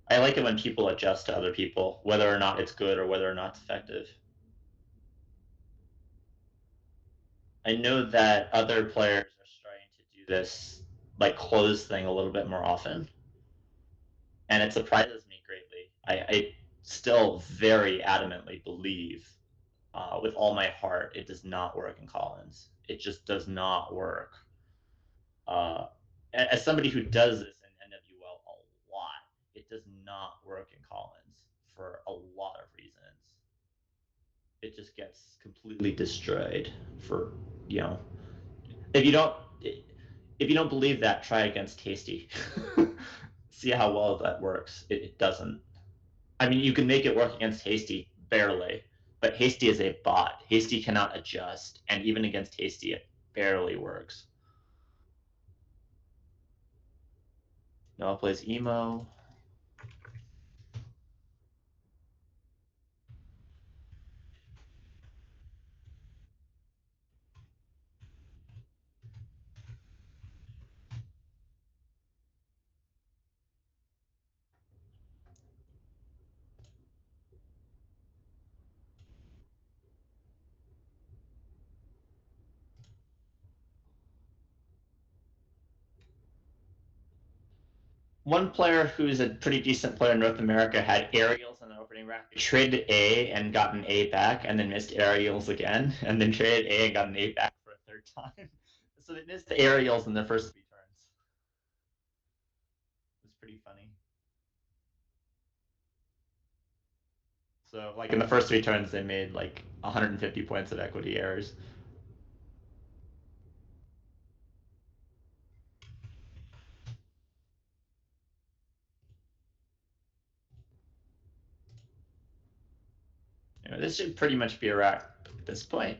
I like it when people adjust to other people, whether or not it's good or whether or not it's effective. I know that other players are starting to do this like close thing a little bit more often, and it surprises me greatly. I still very adamantly believe, with all my heart, it does not work in Collins. It just does not work. As somebody who does this in NWL a lot, it does not work in Collins for a lot of reasons. It just gets completely destroyed for, if you don't believe that, try against Tasty. See how well that works. It doesn't. I mean, you can make it work against Hasty, barely, but Hasty is a bot. Hasty cannot adjust, and even against Hasty, it barely works. Noah plays emo. one player who's a pretty decent player in North America had aerials in the opening rack, traded A and got an A back, and then missed aerials again, and then traded A and got an A back for a third time. So they missed the aerials in their first 3 turns. It was pretty funny. So, like, in the first 3 turns, they made, like, 150 points of equity errors. You know, this should pretty much be a rack at this point.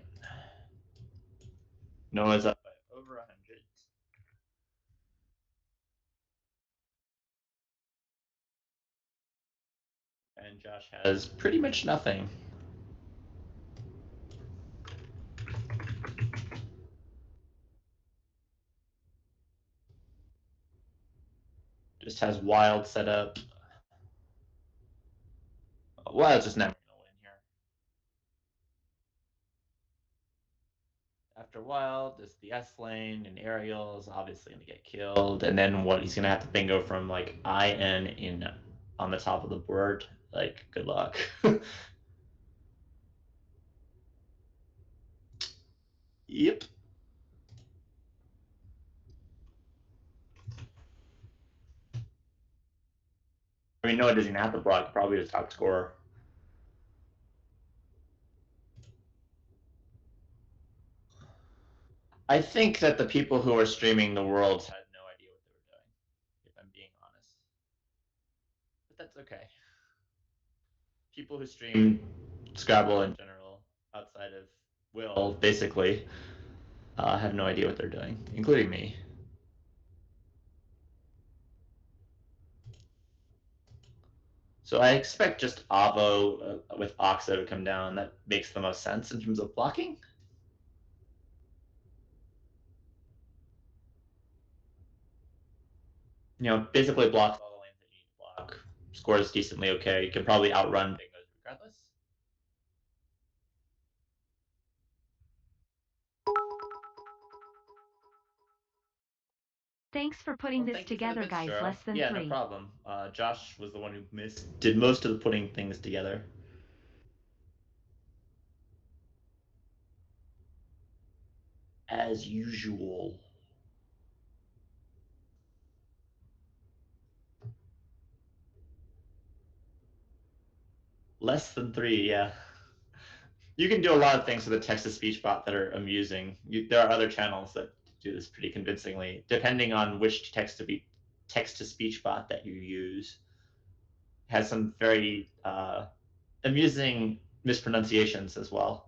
Noah's up by over 100. And Josh has pretty much nothing. Just has wild setup. Wild's just never gonna win here. After wild, there's the S lane, and aerial's obviously gonna get killed. And then what he's gonna have to bingo from like IN in on the top of the board. Like, good luck. Yep. I mean, Noah doesn't have to block, probably his top scorer. I think that the people who are streaming the Worlds had no idea what they were doing, if I'm being honest. But that's okay. People who stream Scrabble in general, outside of Will, basically, have no idea what they're doing, including me. So I expect just Avo with Oxo to come down. That makes the most sense in terms of blocking. You know, basically blocks all the lanes that you need to block. Scores decently okay. You can probably outrun bingos regardless. Thanks for putting this Thank you for the together, bits, guys. Jero. Less than Yeah, 3. no problem. Josh was the one who did most of the putting things together. As usual. Less than 3, yeah. You can do a lot of things with a text-to-speech bot that are amusing. There are other channels that do this pretty convincingly, depending on which text-to-speech bot that you use. It has some very amusing mispronunciations as well.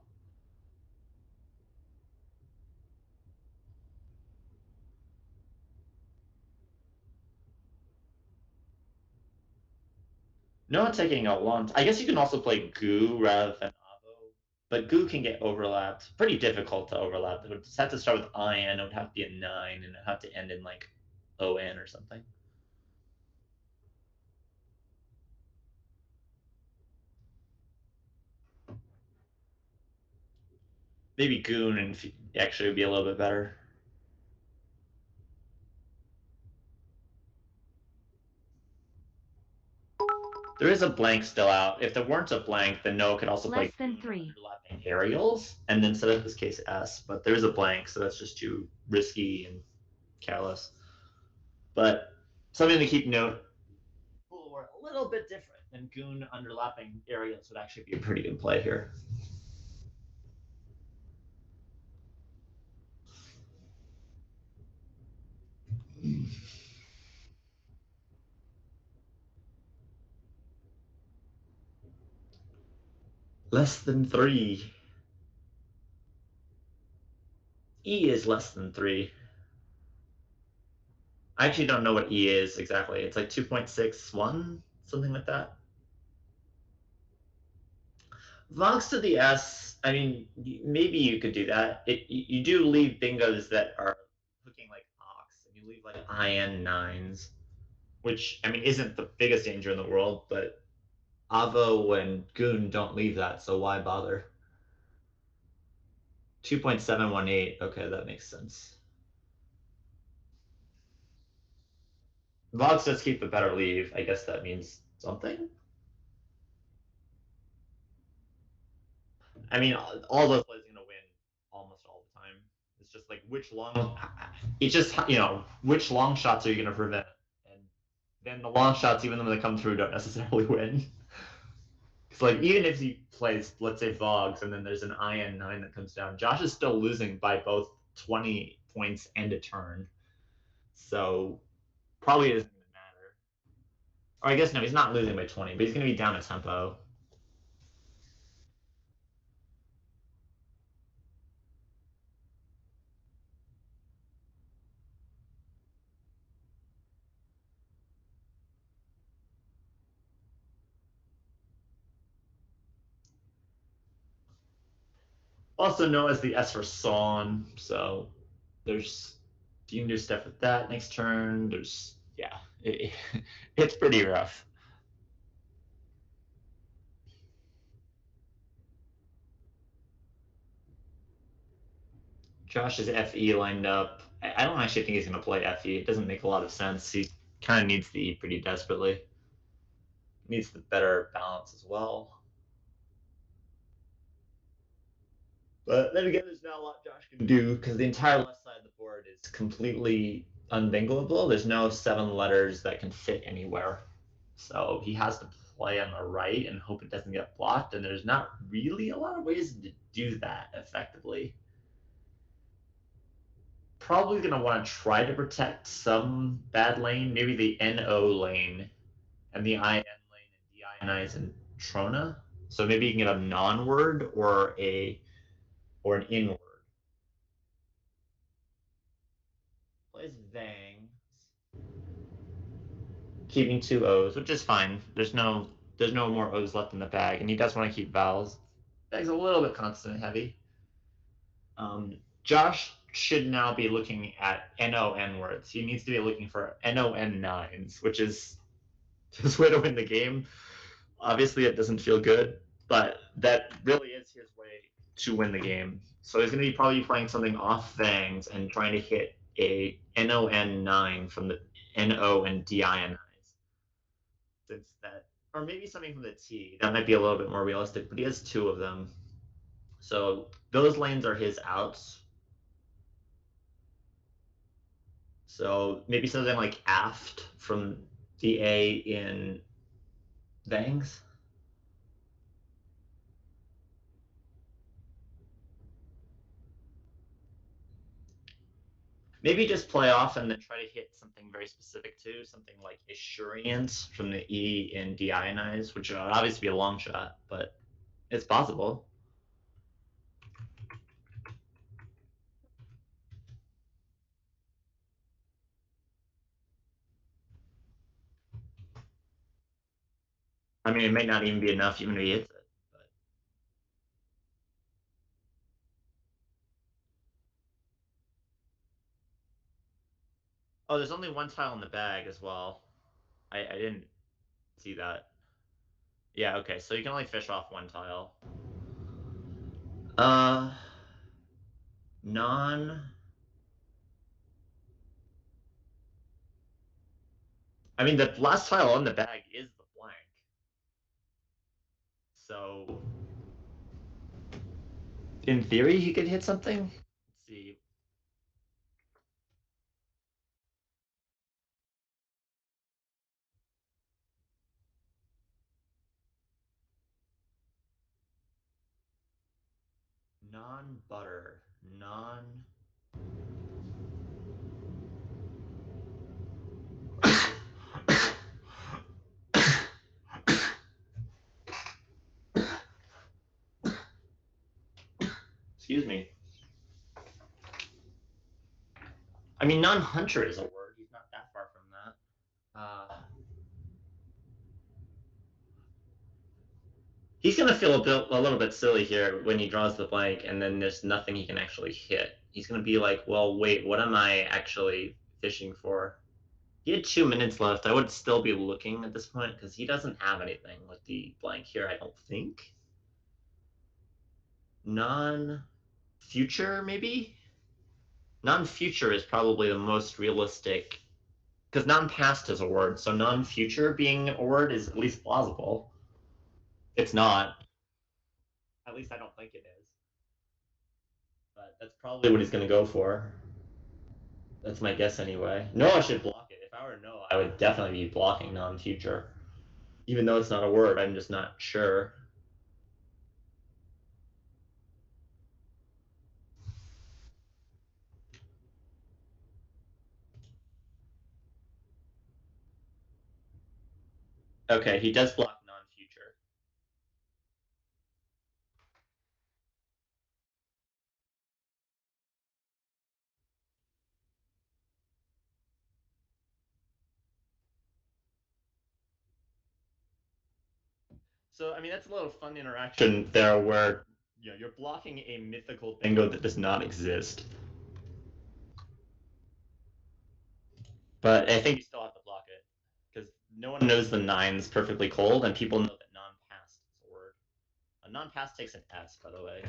No, it's taking a long time. I guess you can also play Goo rather than Avo, but Goo can get overlapped. Pretty difficult to overlap. It would just have to start with IN, it would have to be a 9, and it would have to end in like ON or something. Maybe Goon and actually would be a little bit better. There is a blank still out. If there weren't a blank, then Noah could also play Less than 3. overlapping aerials and then set up this case S, but there is a blank, so that's just too risky and careless. But something to keep note, we're a little bit different, and Goon underlapping aerials would actually be a pretty good play here. Less than 3. E is less than 3. I actually don't know what E is exactly. It's like 2.61, something like that. Vox to the S, I mean, maybe you could do that. You do leave bingos that are hooking like Ox, and you leave like IN 9s, which, I mean, isn't the biggest danger in the world, but Avo and Goon don't leave that, so why bother? 2.718, okay, that makes sense. Vox does keep a better leave. I guess that means something. I mean, all those plays are gonna win almost all the time. It's just like it's just which long shots are you gonna prevent, and then the long shots, even though they come through, don't necessarily win. It's like even if he plays, let's say Vogs, and then there's an IN9 that comes down, Josh is still losing by both 20 points and a turn. So probably isn't gonna matter. Or I guess no, he's not losing by 20, but he's gonna be down a tempo. Also known as the S for Sawn, so there's you can do stuff with that next turn. There's it's pretty rough. Josh is FE lined up. I don't actually think he's going to play FE. It doesn't make a lot of sense. He kind of needs the E pretty desperately. Needs the better balance as well. But then again, there's not a lot Josh can do because the entire left side of the board is completely unbingleable. There's no 7 letters that can fit anywhere. So he has to play on the right and hope it doesn't get blocked. And there's not really a lot of ways to do that effectively. Probably going to want to try to protect some bad lane, maybe the NO lane and the IN lane and deionize and Trona. So maybe you can get a non-word or an in-word. Plays Vangs, keeping 2 O's, which is fine. There's no more O's left in the bag, and he does want to keep vowels. Bag's a little bit consonant heavy. Josh should now be looking at NON words. He needs to be looking for NON9s, which is his way to win the game. Obviously, it doesn't feel good, but that really is his way to win the game. So he's going to be probably playing something off Fangs and trying to hit a NON9 from the NO and deionize. Since that, or maybe something from the T. That might be a little bit more realistic, but he has 2 of them. So those lanes are his outs. So maybe something like aft from the A in Vangs. Maybe just play off and then try to hit something very specific too, something like Assuriance from the E in Deionize, which would obviously be a long shot, but it's possible. I mean, it may not even be enough even if he hits it. But... Oh, there's only 1 tile in the bag as well. I didn't see that. Yeah, okay, so you can only fish off 1 tile. Non... I mean, the last tile on the bag is the blank. So... in theory, he could hit something? Let's see. Non-butter. Non... Excuse me. I mean, non-hunter is a word. He's not that far from that. He's gonna feel a little bit silly here when he draws the blank, and then there's nothing he can actually hit. He's gonna be like, "Well, wait, what am I actually fishing for?" He had 2 minutes left. I would still be looking at this point because he doesn't have anything with the blank here. I don't think. Non-future, maybe. Non-future is probably the most realistic because non-past is a word, so non-future being a word is at least plausible. It's not. At least I don't think it is. But that's probably what he's going to go for. That's my guess anyway. Noah should block it. If I were Noah, I would definitely be blocking non-future. Even though it's not a word, I'm just not sure. Okay, he does block non-future. So, I mean, that's a little fun interaction there where you're blocking a mythical bingo that does not exist. But I think you still have to block it because no one knows the nines perfectly cold, and people know that non-past is a word. A non-past takes an S, by the way.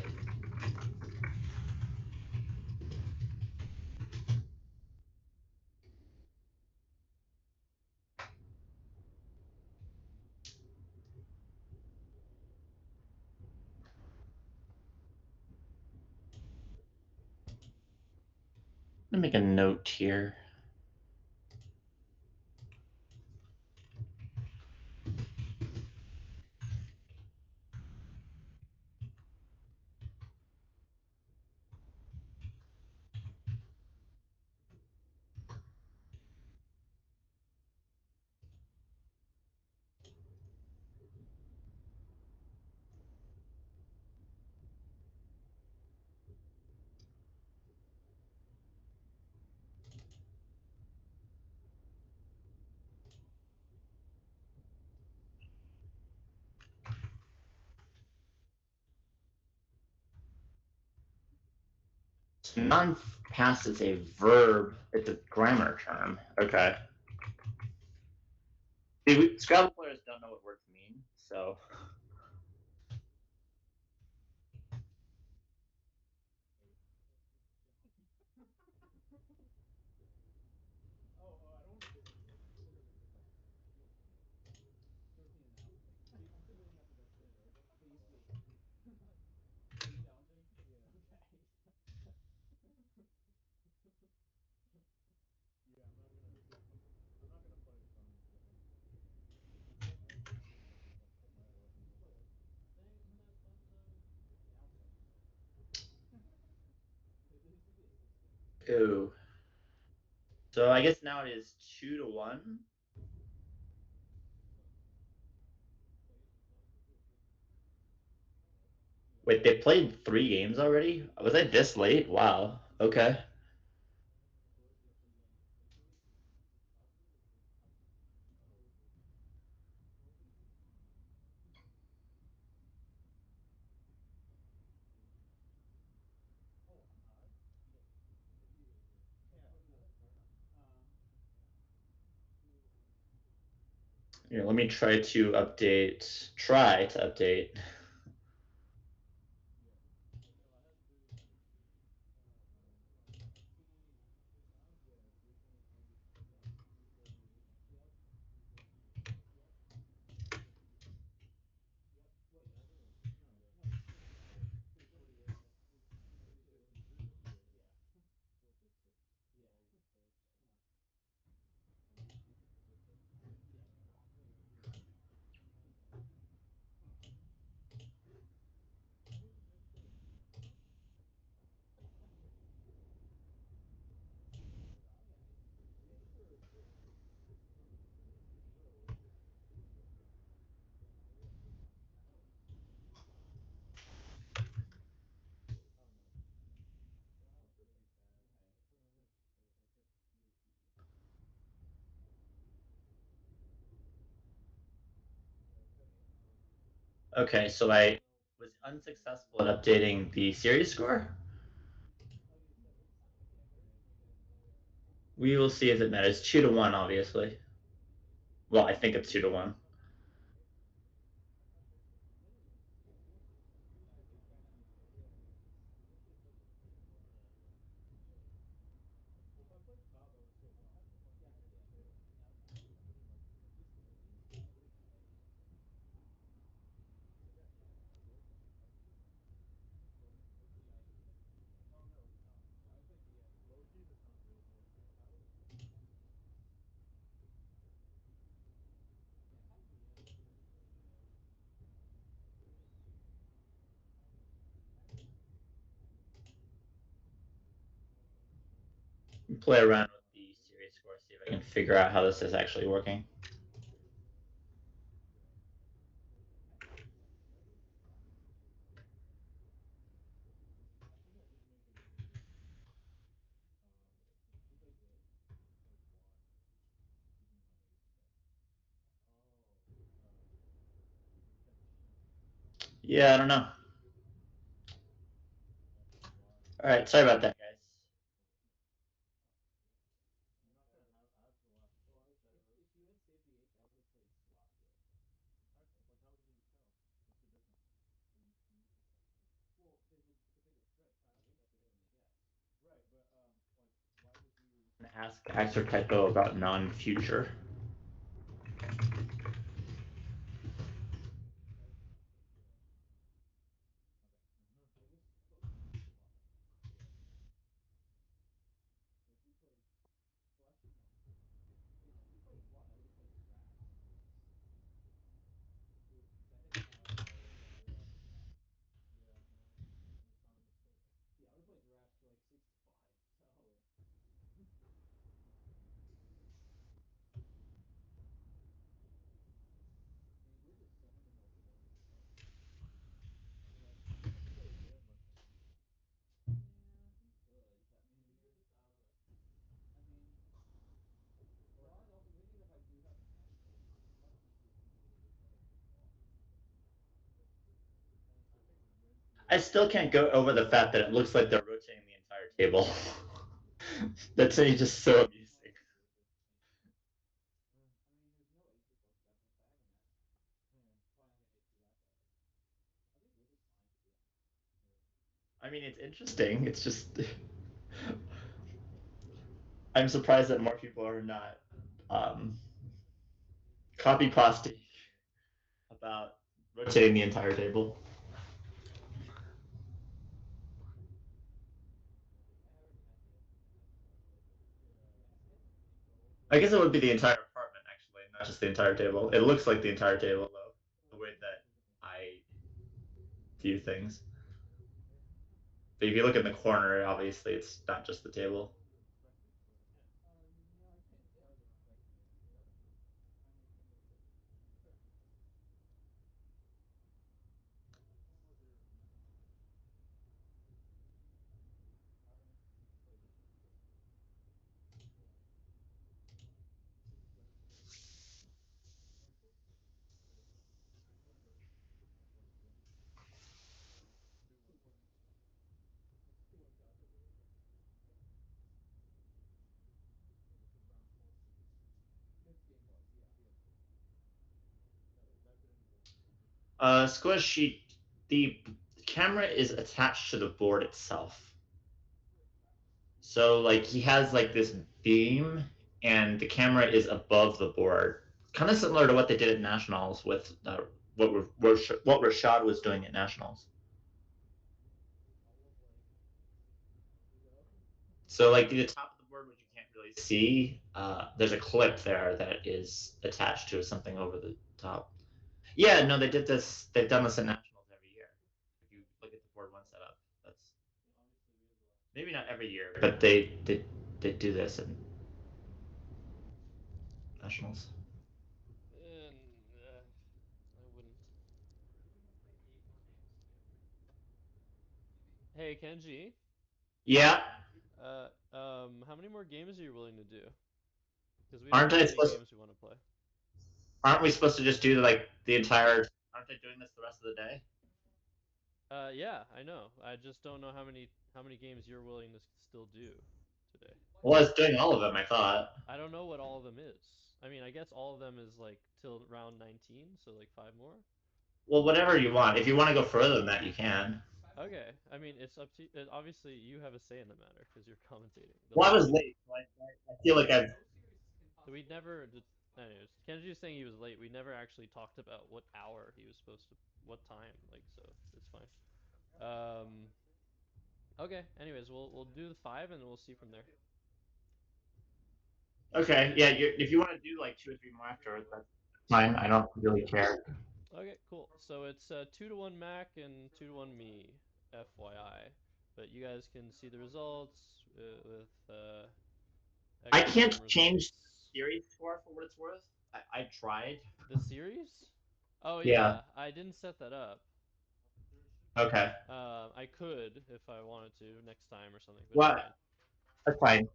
Let me make a note here. Non-past is a verb. It's a grammar term. Okay. See, Scrabble players don't know what words mean, so. Ooh. So I guess now it is 2-1. Wait, they played 3 games already? Was I this late? Wow. Okay. Here, let me try to update. Try to update. Okay, so I was unsuccessful at updating the series score. We will see if it matters. 2-1, obviously. Well, I think it's 2-1. Play around with the series score, see if I can figure out how this is actually working. Yeah, I don't know. All right, sorry about that, guys. Ask Axer Typo about non-future. I still can't go over the fact that it looks like they're rotating the entire table. That's just so amusing. I mean, it's interesting. It's just I'm surprised that more people are not copy pasting about rotating the entire table. I guess it would be the entire apartment, actually, not just the entire table. It looks like the entire table, though, the way that I view things. But if you look in the corner, obviously it's not just the table. Squishy, the camera is attached to the board itself. So like he has like this beam, and the camera is above the board, kind of similar to what they did at nationals with what Rashad was doing at nationals. So like the top of the board, which you can't really see, there's a clip there that is attached to something over the top. Yeah, no, they did this. They've done this at nationals every year. If you look at the board one setup, that's maybe not every year, but they do this in nationals. I wouldn't. Hey, Kenji. Yeah, How many more games are you willing to do? Because we aren't don't I have any supposed? games we want to play. Aren't we supposed to just do like the entire? Aren't they doing this the rest of the day? Yeah, I know. I just don't know how many games you're willing to still do today. Well, I was doing all of them. I thought. I don't know what all of them is. I mean, I guess all of them is like till round 19, so like 5 more. Well, whatever you want. If you want to go further than that, you can. Okay. I mean, it's up to obviously you have a say in the matter because you're commentating. Well, I was late. So I feel like I've. We never. Anyways, Kenji's saying he was late. We never actually talked about what hour he was supposed to, what time. Like, so it's fine. Okay. Anyways, we'll do the 5 and we'll see from there. Okay, yeah. If you want to do like 2 or 3 more afterwards, that's fine. I don't really care. Okay, cool. So it's 2-1 Mac and 2-1 me, FYI. But you guys can see the results with I extra can't game change results. the series for what it's worth. I tried. The series? Oh Yeah. yeah, I didn't set that up. Okay. I could if I wanted to next time or something, but What? it's fine. That's fine.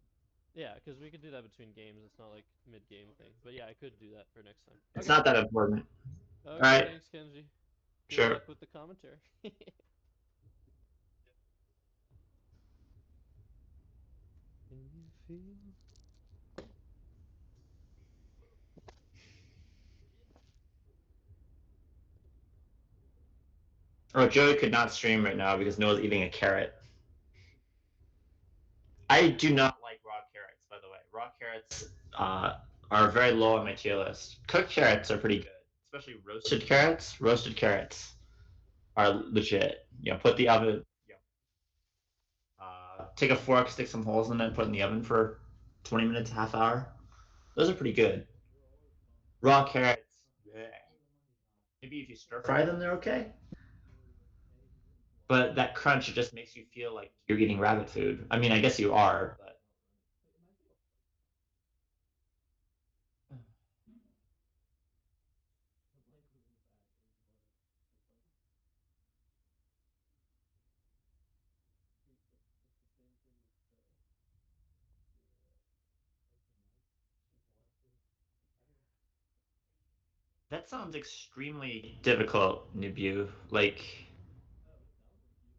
Yeah, because we could do that between games. It's not like mid-game thing. But yeah, I could do that for next time. It's Okay. not that important. Okay, Alright. thanks, Kenji. Good Sure. luck with the commentary. Can you feel? Oh, Joey could not stream right now because Noah's eating a carrot. I do not like raw carrots, by the way. Raw carrots are very low on my tier list. Cooked carrots are pretty good, especially roasted carrots. Roasted carrots are legit. You know, put the oven. You know, take a fork, stick some holes in it, put it in the oven for 20 minutes, half hour. Those are pretty good. Raw carrots, bleh. Maybe if you stir fry them, they're okay. But that crunch, it just makes you feel like you're eating rabbit food. I mean, I guess you are, but that sounds extremely difficult, Nibu. Like,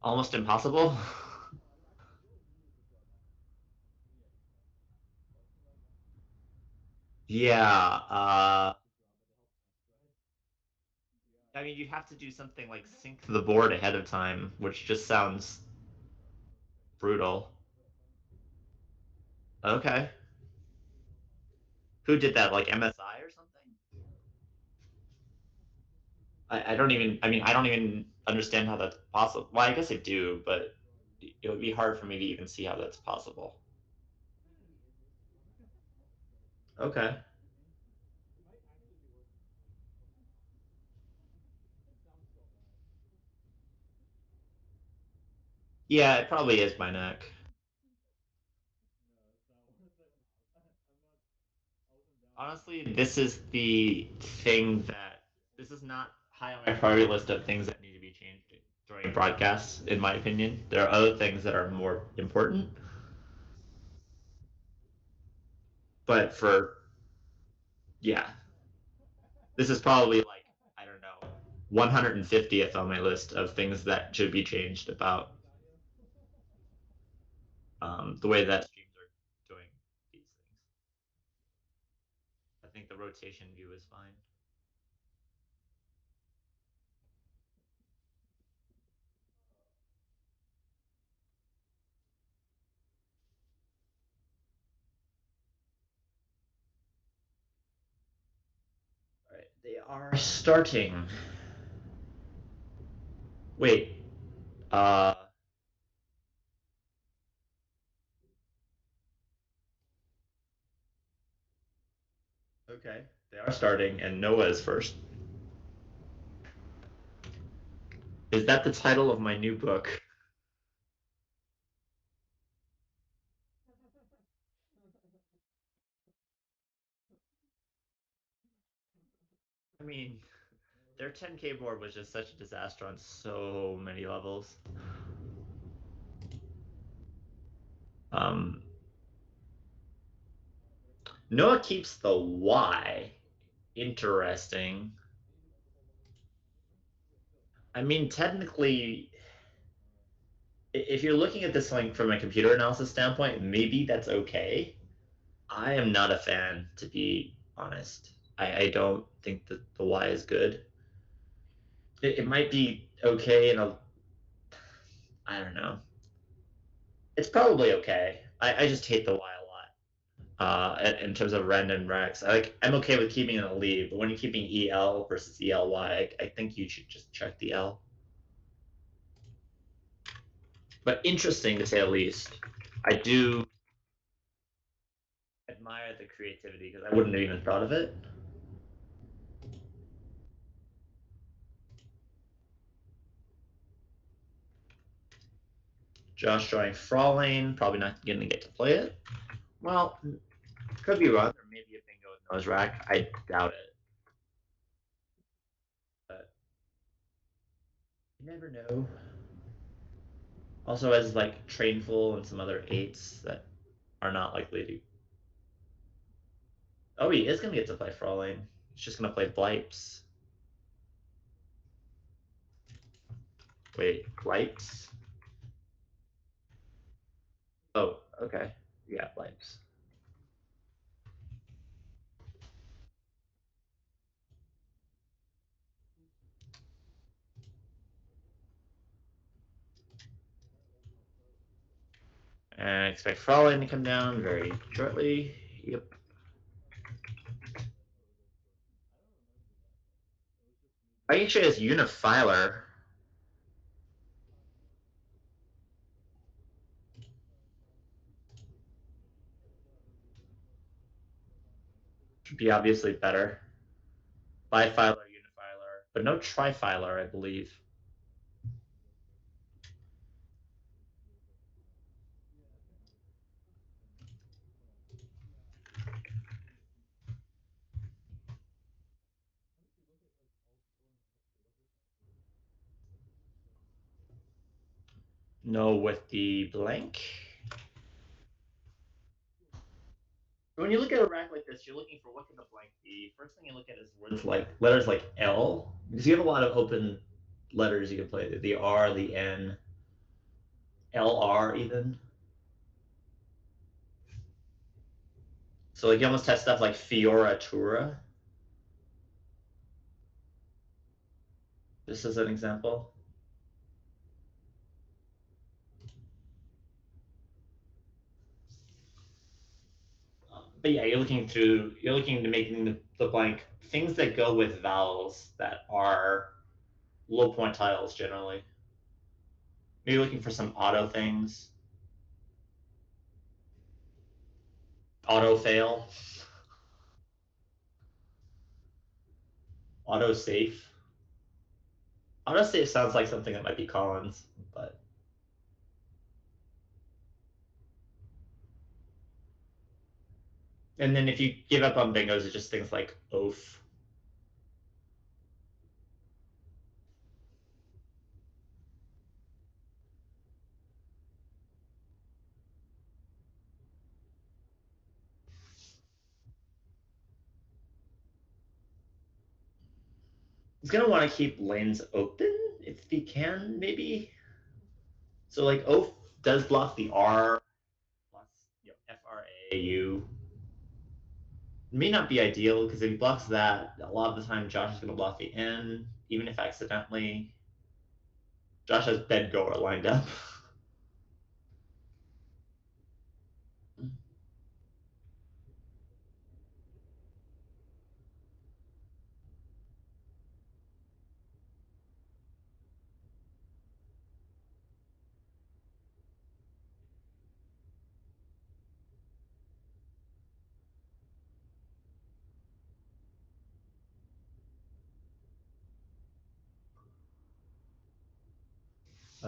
almost impossible. Yeah, I mean, you'd have to do something like sync the board ahead of time, which just sounds brutal. Okay. Who did that? Like MSI or something? I don't even. I mean, I don't even understand how that's possible. Well, I guess I do, but it would be hard for me to even see how that's possible. Okay. Yeah, it probably is my neck. Honestly, this is the thing that this is not high on my priority list of things that need to be changed during broadcasts, in my opinion. There are other things that are more important. But yeah, this is probably like, I don't know, 150th on my list of things that should be changed about the way that streams are doing these things. I think the rotation view is fine. All right, they are starting. Wait, okay, they are starting, and Noah is first. Is that the title of my new book? I mean, their 10K board was just such a disaster on so many levels. Noah keeps the Y. Interesting. I mean, technically, if you're looking at this like from a computer analysis standpoint, maybe that's okay. I am not a fan, to be honest. I don't think that the Y is good. It might be okay in a. I don't know. It's probably okay. I just hate the Y a lot. In terms of random Rex, I'm okay with keeping it in the lead, but when you're keeping EL versus ELY, I think you should just check the L. But interesting to say the least. I do admire the creativity because I wouldn't have even thought of it. Josh drawing Fraulein, probably not going to get to play it. Well, Could be wrong. There may be a bingo with nose rack. I doubt it. But you never know. Also has like Trainful and some other 8s that are not likely to. Oh, he is gonna get to play Fraulein. He's just gonna play Blipes. Wait, Blipes? Oh, okay. Yeah, Blipes. And I expect Fraulein to come down very shortly. Yep. I actually has Unifiler. Should be obviously better. Bifiler, Unifiler, but no Trifiler, I believe. No with the blank. When you look at a rack like this, you're looking for what can the blank be. First thing you look at is words like letters like L, because you have a lot of open letters you can play. The R, the N, LR even. So like you almost have stuff like Fioratura. Just as an example. But yeah, you're looking to making the blank things that go with vowels that are low point tiles generally. Maybe looking for some auto things. Auto fail. Auto safe. Auto safe sounds like something that might be Collins, but. And then if you give up on bingos, it's just things like oaf. He's gonna want to keep lanes open if he can, maybe. So like oaf does block the R, blocks FRAU. May not be ideal because if he blocks that, a lot of the time Josh is gonna block the N, even if accidentally. Josh has bedgoer lined up.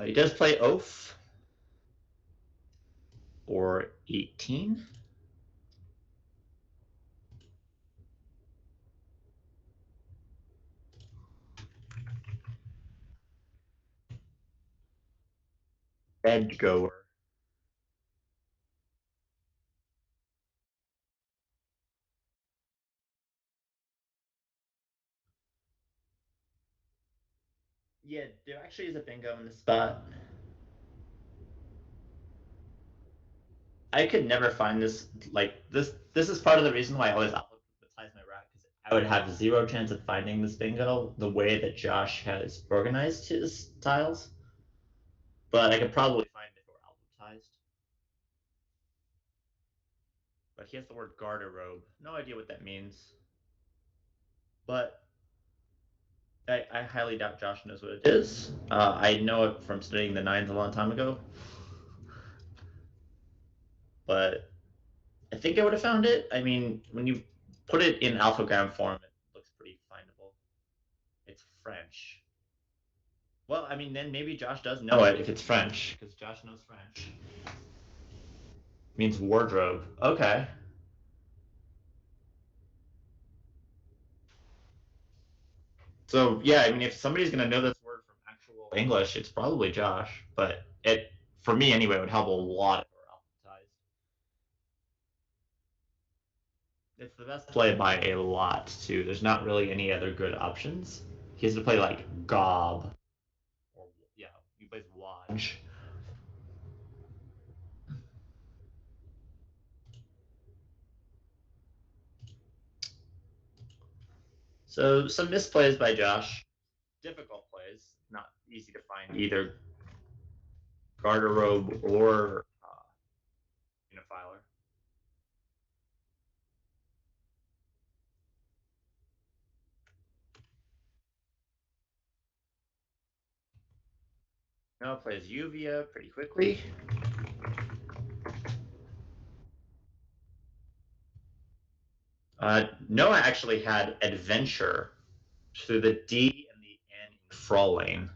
He does play oaf for 18. Bedgoer. Yeah, there actually is a bingo in this spot. I could never find this like this. This is part of the reason why I always alphabetize my rack because I would have zero chance of finding this bingo the way that Josh has organized his tiles. But I could probably find it if it were alphabetized. But he has the word garderobe. No idea what that means. But I highly doubt Josh knows what it is. I know it from studying the nines a long time ago. But I think I would have found it. I mean, when you put it in alphagram form, it looks pretty findable. It's French. Well, I mean, then maybe Josh does know it if it's French, because Josh knows French. It means wardrobe. Okay. So yeah, I mean, if somebody's gonna know this word from actual English, it's probably Josh. But it, for me anyway, would help a lot if it were alphabetized. It's the best play by a lot too. There's not really any other good options. He has to play like Gob, or yeah, he plays Waj. So some misplays by Josh. Difficult plays, not easy to find either garderobe or unifiler. Noah plays Uvia pretty quickly. Noah actually had Adventure through the D and the N in Fraw lane.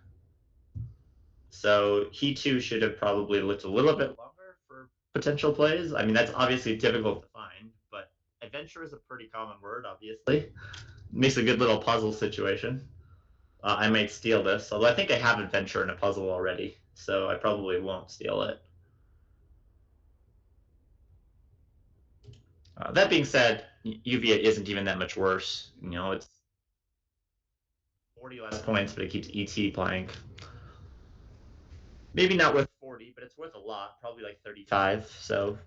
So he too should have probably looked a little bit longer for potential plays. I mean, that's obviously difficult to find, but adventure is a pretty common word, obviously. Makes a good little puzzle situation. I might steal this, although I think I have adventure in a puzzle already, so I probably won't steal it. That being said, Uvia isn't even that much worse. You know, it's 40 less points, but it keeps ET blank. Maybe not worth 40, but it's worth a lot, probably like 35, so.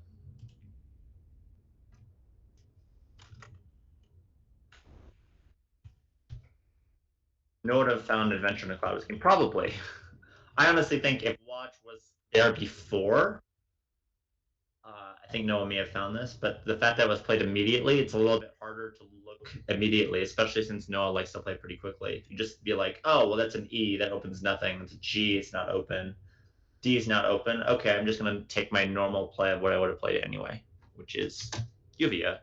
No one would have found Adventure in a Cloud game, probably. I honestly think if Watch was there before, I think Noah may have found this, but the fact that it was played immediately, it's a little bit harder to look immediately, especially since Noah likes to play pretty quickly. You just be like, oh, well, that's an E, that opens nothing. It's a G, it's not open. D is not open. Okay, I'm just going to take my normal play of what I would have played anyway, which is Uvia.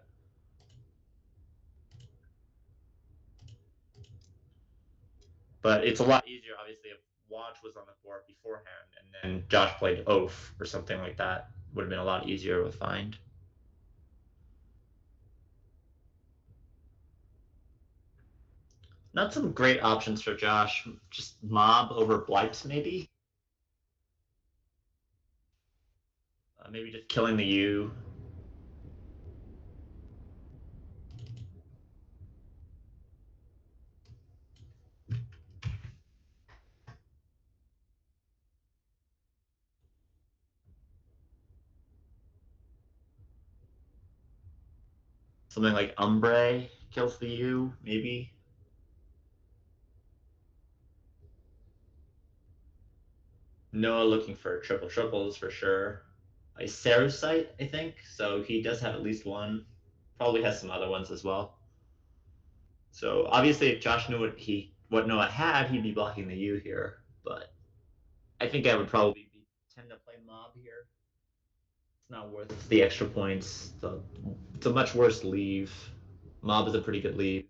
But it's a lot easier, obviously, if Watch was on the board beforehand and then Josh played Oaf or something like that. Would have been a lot easier to find. Not some great options for Josh. Just Mob over Blight, maybe? Maybe just killing the U. Something like Umbre kills the U, maybe? Noah looking for triple triples for sure. A Cerusite, I think. So he does have at least one. Probably has some other ones as well. So obviously, if Josh knew what Noah had, he'd be blocking the U here. But I think I would probably tend to play Mob here. It's not worth the extra points. It's a much worse leave. Mob is a pretty good leave.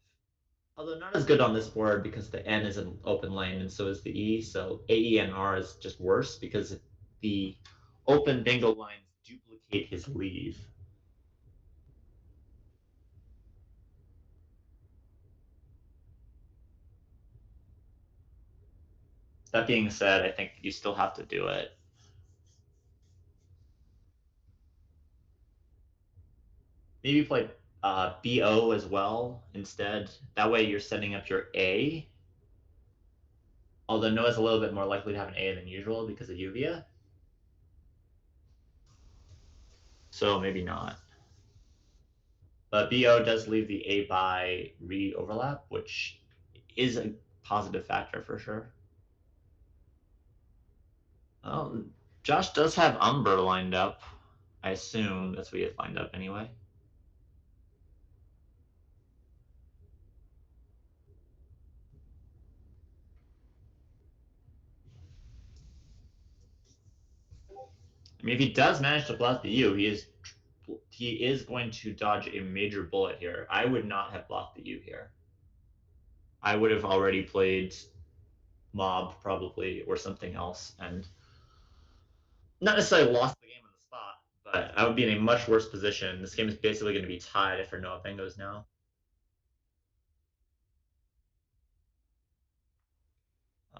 Although not as good on this board because the N is an open lane and so is the E. So AE and R is just worse because the open bingo lines duplicate his leave. That being said, I think you still have to do it. Maybe play BO as well instead. That way you're setting up your A. Although Noah's a little bit more likely to have an A than usual because of Uvia. So maybe not. But BO does leave the A by re-overlap, which is a positive factor for sure. Josh does have Umber lined up. I assume that's what he has lined up anyway. I mean, if he does manage to block the U, he is going to dodge a major bullet here. I would not have blocked the U here. I would have already played Mob probably or something else and not necessarily lost the game on the spot, but I would be in a much worse position. This game is basically going to be tied if for Noah Bingos now.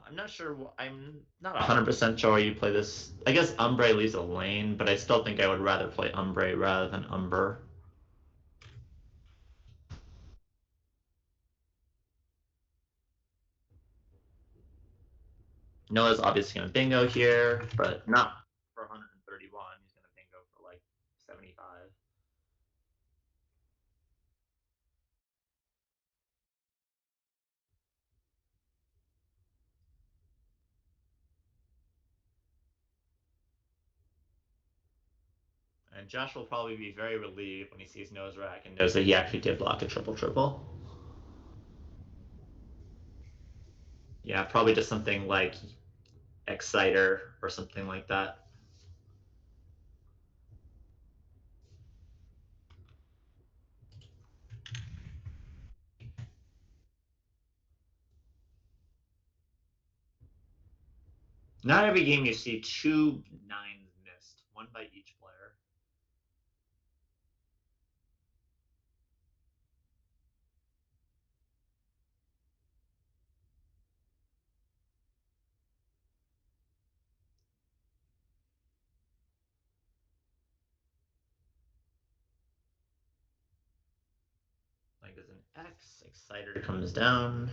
I'm not sure. I'm not 100% sure why you play this. I guess Umbre leaves a lane, but I still think I would rather play Umbre rather than Umber. Noah's obviously going to bingo here, but not for 131. He's going to bingo for like 75. And Josh will probably be very relieved when he sees Noah's rack and knows that he actually did block a triple-triple. Yeah, probably just something like Exciter or something like that. Not every game you see 2 nines missed, one by each player. Like there's an X, Exciter comes down.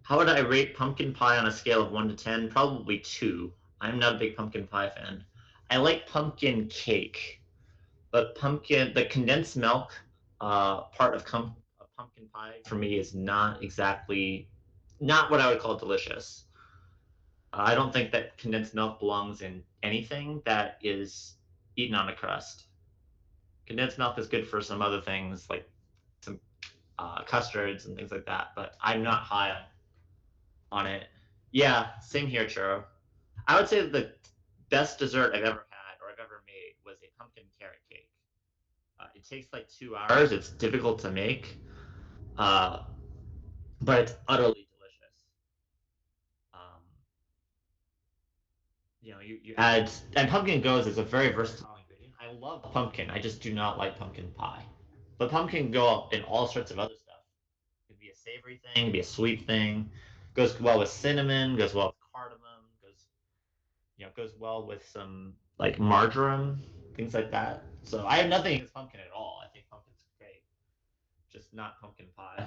How would I rate pumpkin pie on a scale of 1 to 10? Probably 2. I'm not a big pumpkin pie fan. I like pumpkin cake, but the condensed milk part of pumpkin pie for me is not what I would call delicious. I don't think that condensed milk belongs in anything that is eaten on a crust. Condensed milk is good for some other things like some custards and things like that, but I'm not high on it. Yeah, same here, Churro. I would say the best dessert I've ever had or I've ever made was a pumpkin carrot cake. It takes like 2 hours. It's difficult to make, but it's utterly delicious. You add, and pumpkin goes as a very versatile ingredient. I love pumpkin. I just do not like pumpkin pie. But pumpkin can go in all sorts of other stuff. It could be a savory thing, it could be a sweet thing. Goes well with cinnamon, goes well with cardamom, goes well with some like marjoram, things like that. So I have nothing against pumpkin at all. I think pumpkin's great. Just not pumpkin pie.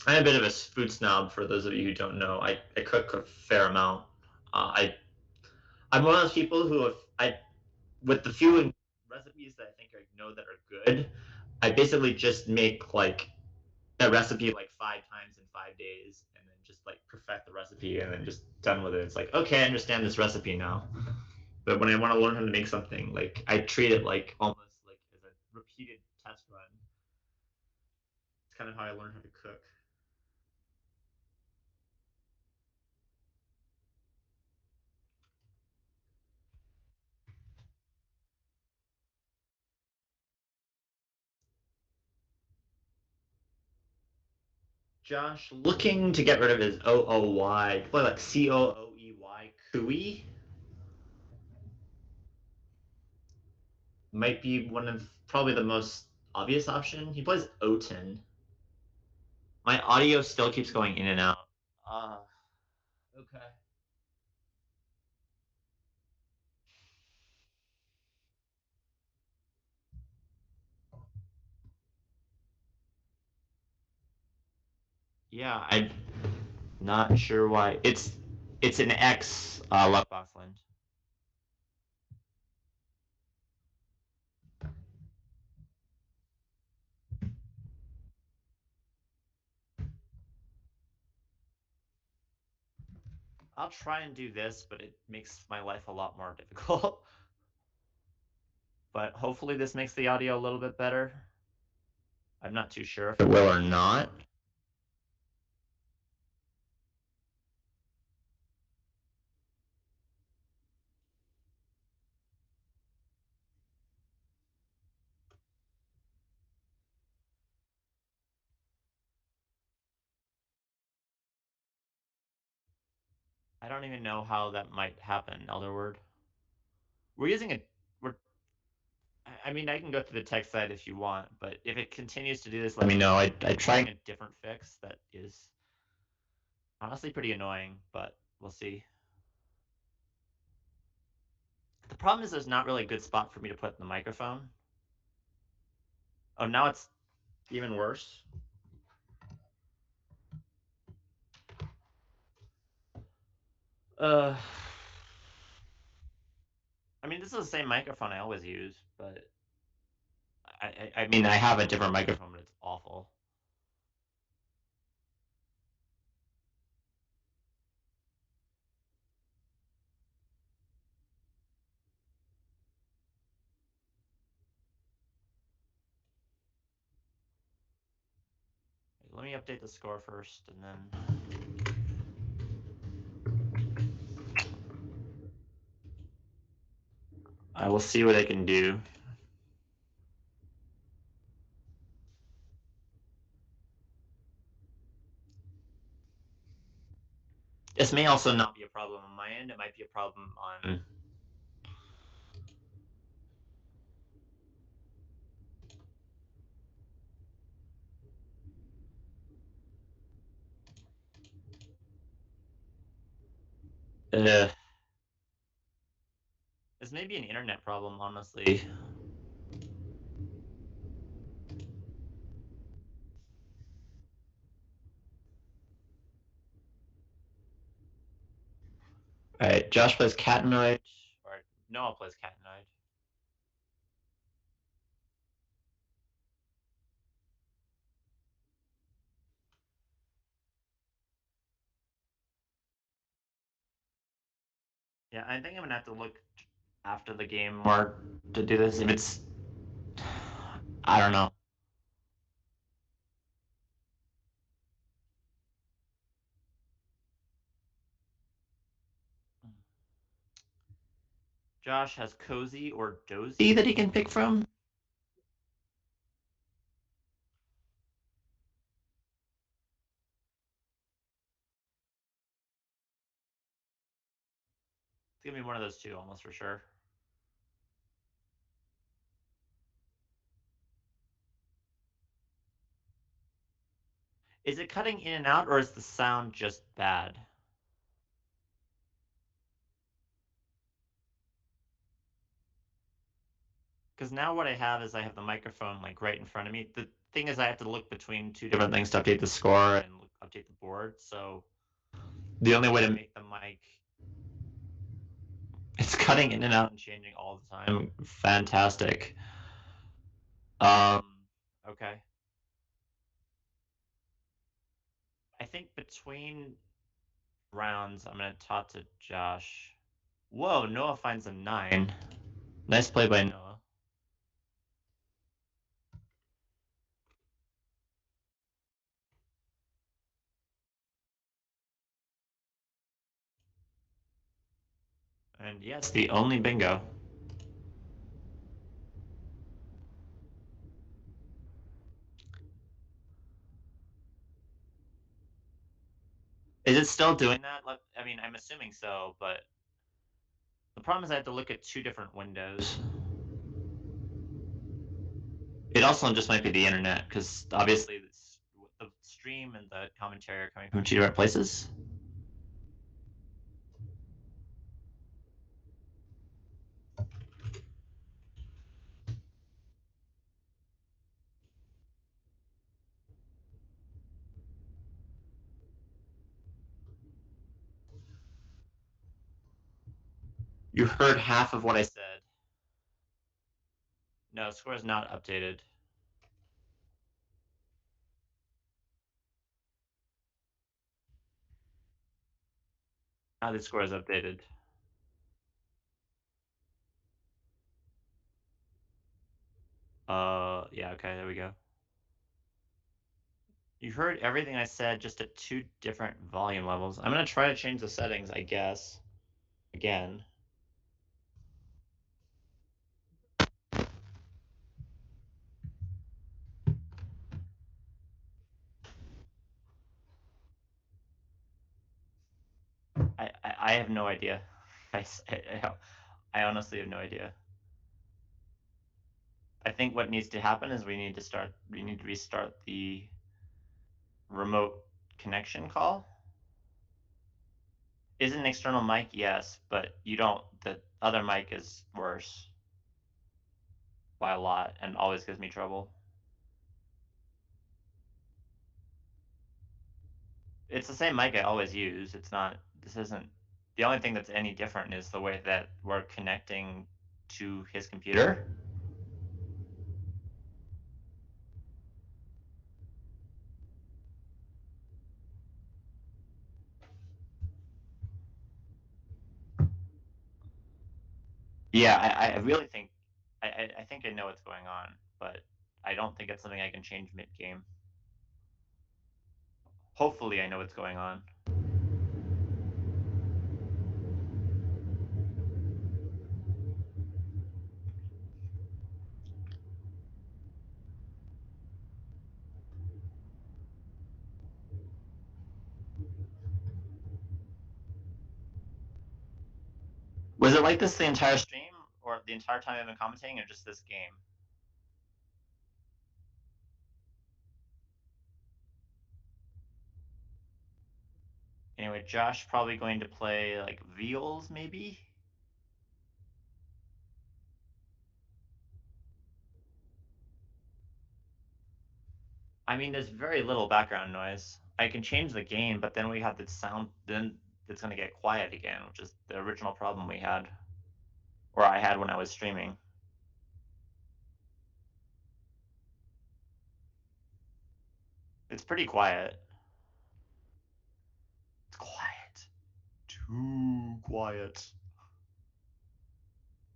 I'm a bit of a food snob. For those of you who don't know, I cook a fair amount. I'm one of those people who, if I, with the few recipes that I think I know that are good, I basically just make like a recipe like 5 times in 5 days, and then just like perfect the recipe, and then just done with it. It's like, okay, I understand this recipe now. But when I want to learn how to make something, like I treat it like almost like as a repeated test run. It's kind of how I learn how to cook. Josh looking to get rid of his OOY, play like COOEY, Cooey. Might be one of probably the most obvious option. He plays Oten. My audio still keeps going in and out. Okay. Yeah, I'm not sure why. It's an X Luck Boxland. I'll try and do this, but it makes my life a lot more difficult. But hopefully this makes the audio a little bit better. I'm not too sure if it will or not. I don't even know how that might happen, Elderword. We're using a... I mean, I can go through the text side if you want, but if it continues to do this, let me know. I'm trying a different fix that is honestly pretty annoying, but we'll see. The problem is there's not really a good spot for me to put the microphone. Oh, now it's even worse. I mean, this is the same microphone I always use, but I mean, I have a different microphone, but it's awful. Let me update the score first, and then... I will see what I can do. This may also not be a problem on my end. It might be a problem on... This may be an internet problem, honestly. Alright, Josh plays Catanoid, or Noah plays Catanoid. Yeah, I think I'm gonna have to look after the game more to do this. If it's... I don't know. Josh has Cozy or Dozy that he can pick from. It's gonna be one of those two, almost for sure. Is it cutting in and out, or is the sound just bad? Because now what I have is I have the microphone like right in front of me. The thing is I have to look between two different things to update the score and update the board. So the only way to make the mic... It's cutting in and out and changing all the time. Fantastic. Okay. I think between rounds, I'm gonna talk to Josh. Whoa, Noah finds a 9. Nice play by Noah. And yes, the only bingo. Is it still doing that? I mean, I'm assuming so, but the problem is I have to look at two different windows. It also just might be the internet, because obviously the stream and the commentary are coming from two different places. You heard half of what I said. No, score is not updated. Now the score is updated. Yeah, okay, there we go. You heard everything I said, just at two different volume levels. I'm gonna try to change the settings, I guess. Again. I have no idea. I honestly have no idea. I think what needs to happen is we need to restart the remote connection call. Is it an external mic? Yes, but the other mic is worse by a lot and always gives me trouble. It's the same mic I always use. The only thing that's any different is the way that we're connecting to his computer. Yeah, I really think I think I know what's going on, but I don't think it's something I can change mid-game. Hopefully I know what's going on. Was it like this the entire stream, or the entire time I've been commentating, or just this game? Anyway, Josh probably going to play like Veals, maybe? I mean, there's very little background noise. I can change the gain, but then we have the sound, then it's going to get quiet again, which is the original problem we had, or I had when I was streaming. It's pretty quiet. It's quiet. Too quiet.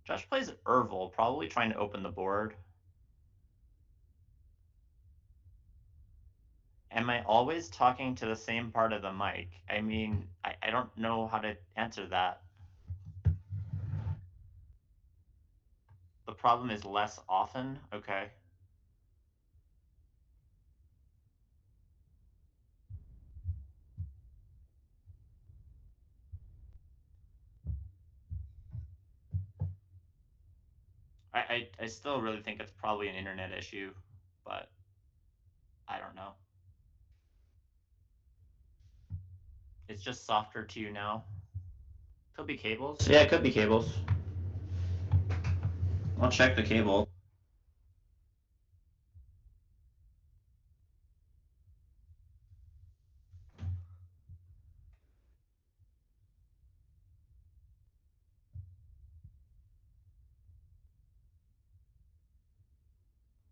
Josh plays Ervil, probably trying to open the board. Am I always talking to the same part of the mic? I mean, I don't know how to answer that. The problem is less often? Okay. I still really think it's probably an internet issue, but I don't know. It's just softer to you now. Could be cables. Yeah, it could be cables. I'll check the cable.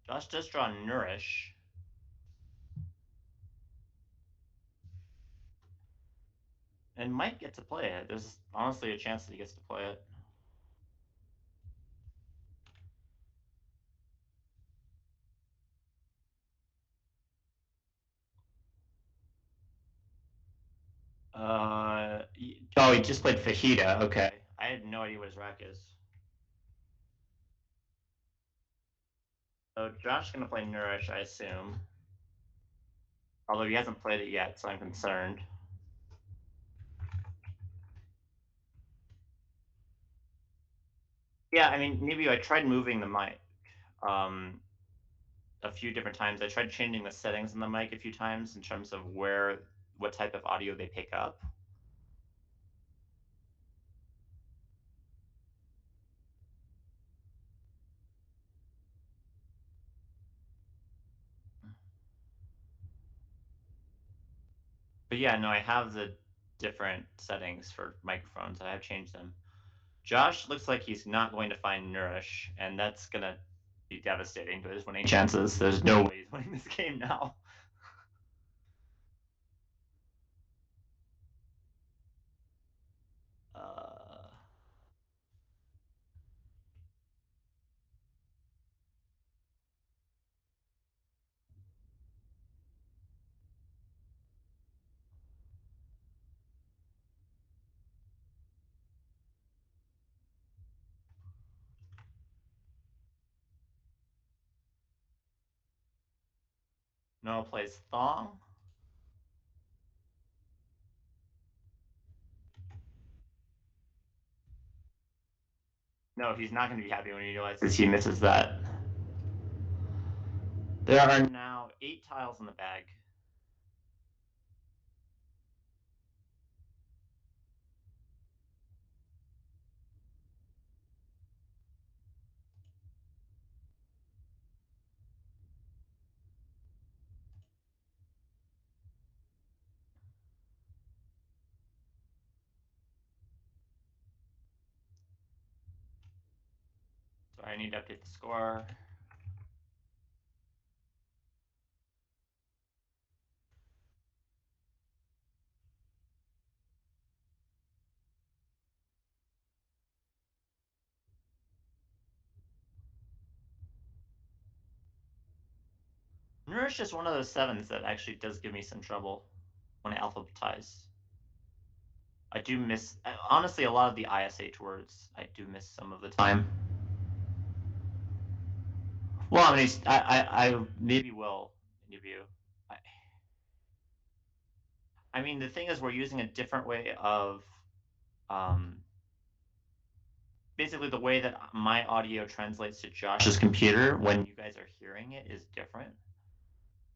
Josh does draw Nourish. And might get to play it. There's honestly a chance that he gets to play it. Oh, he just played Fajita. Okay. I had no idea what his rack is. So Josh's gonna play Nourish, I assume. Although he hasn't played it yet, so I'm concerned. Yeah, I mean, maybe I tried moving the mic a few different times. I tried changing the settings in the mic a few times in terms of what type of audio they pick up. But yeah, no, I have the different settings for microphones. I have changed them. Josh looks like he's not going to find Nourish, and that's gonna be devastating to his winning chances. There's no way he's winning this game now. Noah plays Thong. No, he's not going to be happy when he realizes he misses that. There are now 8 tiles in the bag. So I need to update the score. Nourish is one of those 7s that actually does give me some trouble when I alphabetize. I do miss, honestly, a lot of the ISH words. I do miss some of the time. Well, I mean, I maybe will interview. I mean, the thing is, we're using a different way of, basically the way that my audio translates to Josh's computer when you guys are hearing it is different.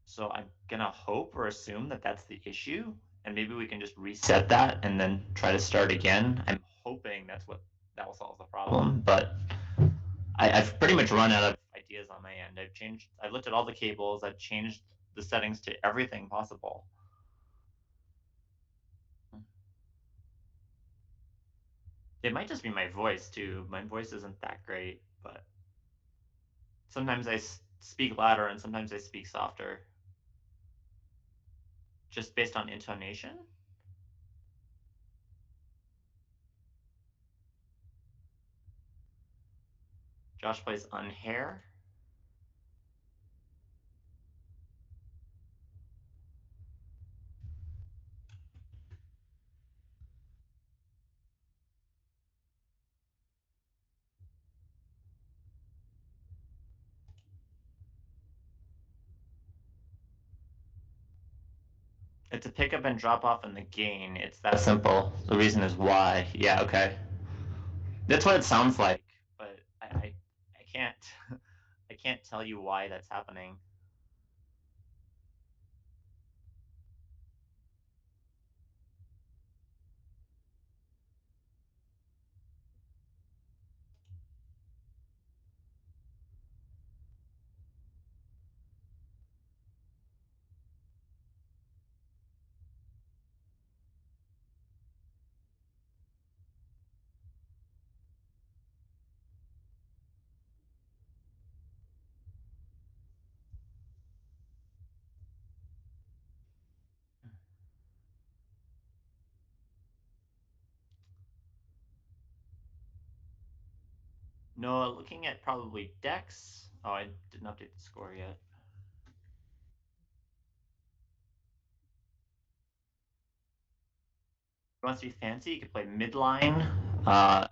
So I'm gonna hope or assume that that's the issue, and maybe we can just reset that and then try to start again. I'm hoping that will solve the problem, but I've pretty much run out of ideas on my end. I've looked at all the cables, I've changed the settings to everything possible. It might just be my voice too. My voice isn't that great, but sometimes I speak louder and sometimes I speak softer. Just based on intonation? Josh plays unhair. It's a pickup and drop off in the gain. It's that simple. The reason is why. Yeah, okay. That's what it sounds like, but I can't I can't tell you why that's happening. No, looking at probably decks. Oh, I didn't update the score yet. If you want to be fancy, you could play midline on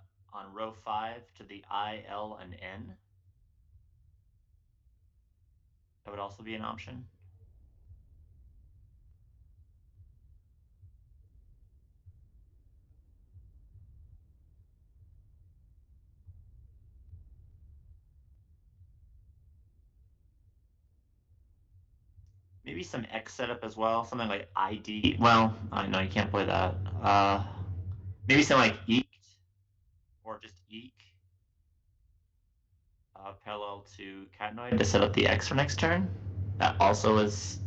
row 5 to the I, L, and N. That would also be an option. Maybe some X setup as well, something like ID. Well, I know you can't play that. Maybe something like eked or just eek, parallel to catenoid to set up the X for next turn. That also is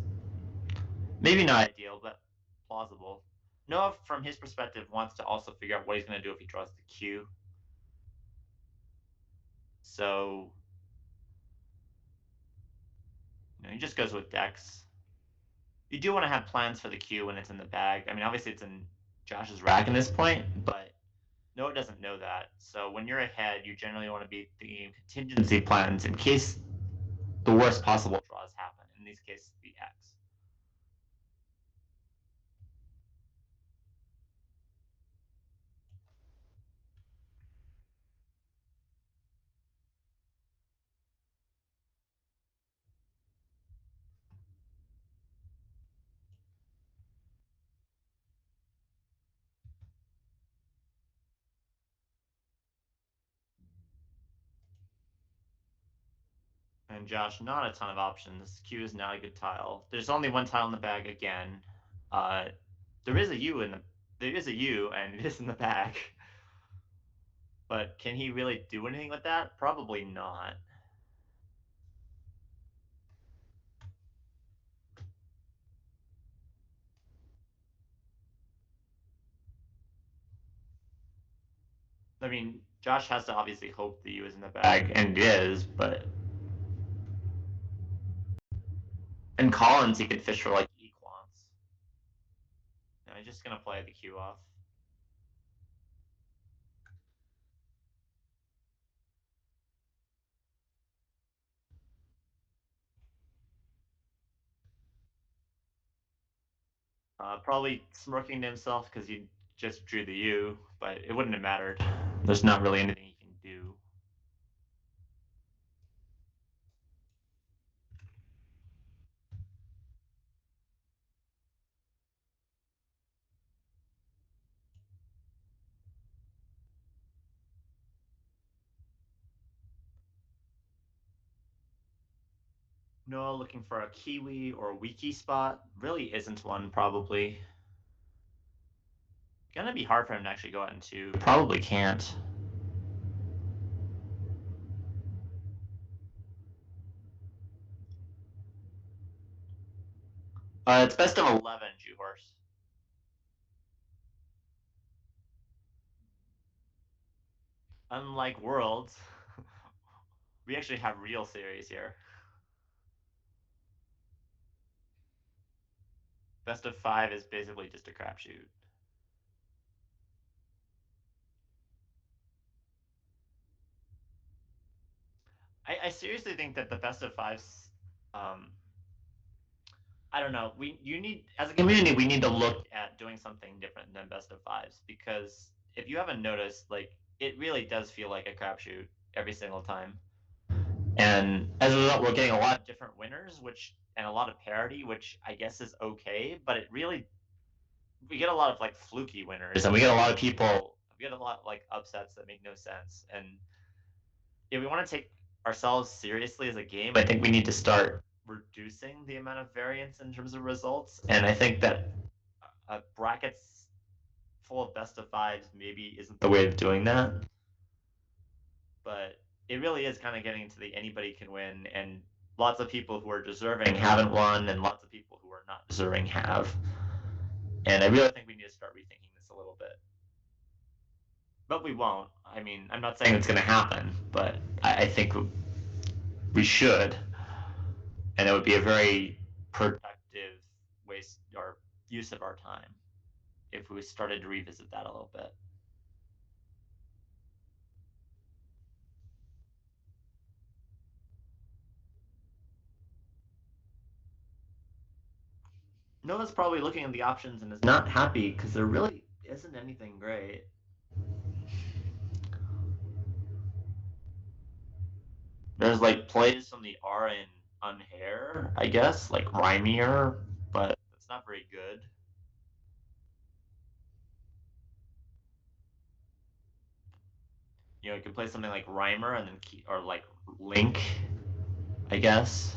maybe not ideal, but plausible. Noah, from his perspective, wants to also figure out what he's going to do if he draws the Q. So, he just goes with Dex. You do want to have plans for the Q when it's in the bag. I mean, obviously it's in Josh's rack at this point, but Noah doesn't know that. So when you're ahead, you generally want to be thinking contingency plans in case the worst possible draws happen. In these cases, the X. And Josh, not a ton of options. Q is not a good tile. There's only one tile in the bag again. There is a U and it is in the bag. But can he really do anything with that? Probably not. I mean, Josh has to obviously hope the U is in the bag, and it is, but... In Collins, he could fish for, like, equants. No, he's just gonna play the Q off. Probably smirking to himself because he just drew the U, but it wouldn't have mattered. There's not really anything he can do. Noah looking for a Kiwi or a Wiki spot. Really isn't one, probably. Gonna be hard for him to actually go out into. Probably can't. It's best of 11, Jewhorse. Unlike Worlds, we actually have real series here. Best of 5 is basically just a crapshoot. I seriously think that the best of 5s, I don't know. As a community, we need to look at doing something different than best of 5s, because if you haven't noticed, like, it really does feel like a crapshoot every single time. And as a result, we're getting a lot of different winners, and a lot of parity, which I guess is okay, but we get a lot of like fluky winners, and we get a lot of like upsets that make no sense. And if we want to take ourselves seriously as a game, I think we need to start reducing the amount of variance in terms of results. And I think that brackets full of best of 5s maybe isn't the way of doing that. But it really is kind of getting into the anybody can win, and lots of people who are deserving haven't won, and lots of people who are not deserving have. And I really think we need to start rethinking this a little bit. But we won't. I mean, I'm not saying it's going to happen, but I think we should. And it would be a very productive waste or use of our time if we started to revisit that a little bit. Noah's probably looking at the options and is not happy because there really isn't anything great. There's like plays from the R in Unhair, I guess, like Rhymier, but it's not very good. You can play something like Rhymer and then or like Link, I guess.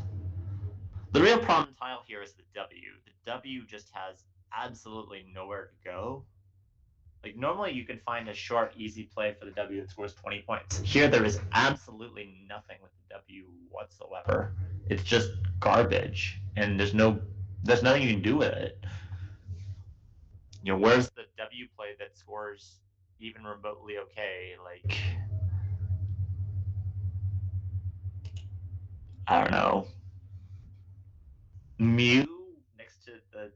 The real problem tile here is the W. The W just has absolutely nowhere to go. Like, normally you can find a short, easy play for the W that scores 20 points. Here, there is absolutely nothing with the W whatsoever. It's just garbage, and there's nothing you can do with it. Where's the W play that scores even remotely okay? Like, I don't know. Mew next to the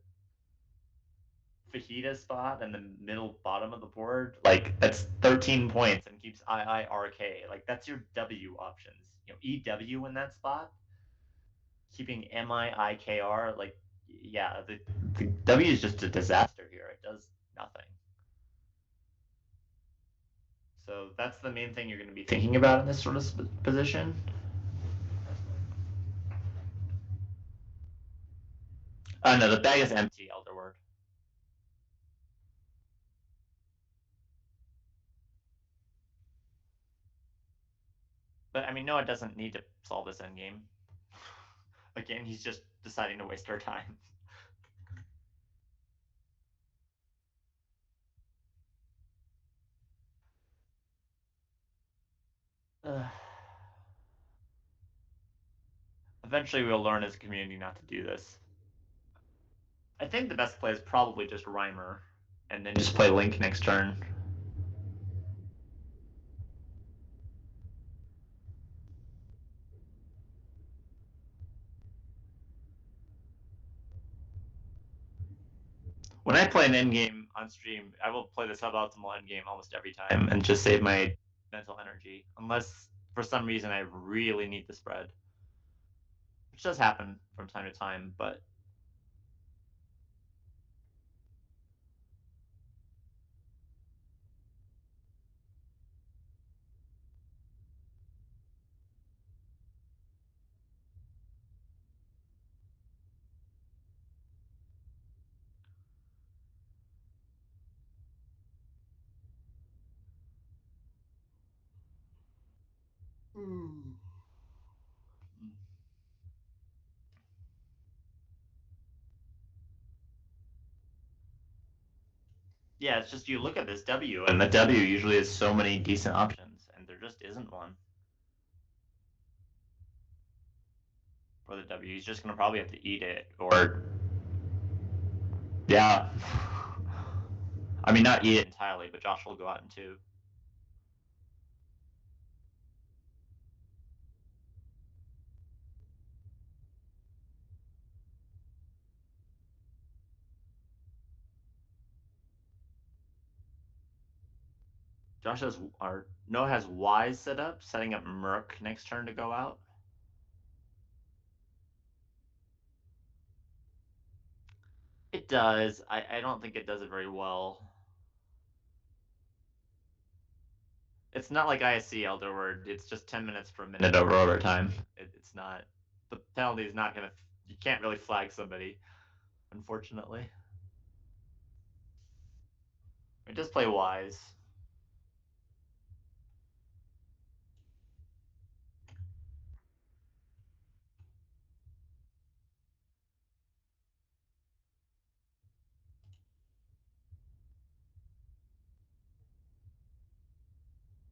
fajita spot in the middle bottom of the board, like, that's 13 points and keeps IIRK. Like, that's your W options. EW in that spot, keeping MIIKR, like, yeah, the W is just a disaster here. It does nothing. So that's the main thing you're going to be thinking about in this sort of position. No, the bag is empty, Elderword. But I mean, Noah doesn't need to solve this endgame. Again, he's just deciding to waste our time. Eventually, we'll learn as a community not to do this. I think the best play is probably just Rhymer, and then just play Link next turn. When I play an endgame on stream, I will play the suboptimal endgame almost every time and just save my mental energy, unless for some reason I really need the spread, which does happen from time to time, but yeah, it's just you look at this W, and the W usually has so many decent options, and there just isn't one for the W. He's just gonna probably have to eat it, or yeah. I mean, not eat it entirely, but Josh will go out in two. Josh has, or Noah has Wise set up, setting up Merc next turn to go out. It does. I don't think it does it very well. It's not like ISC Elder where it's just 10 minutes per minute over overtime. It's not. The penalty is not gonna. You can't really flag somebody, unfortunately. It does play Wise.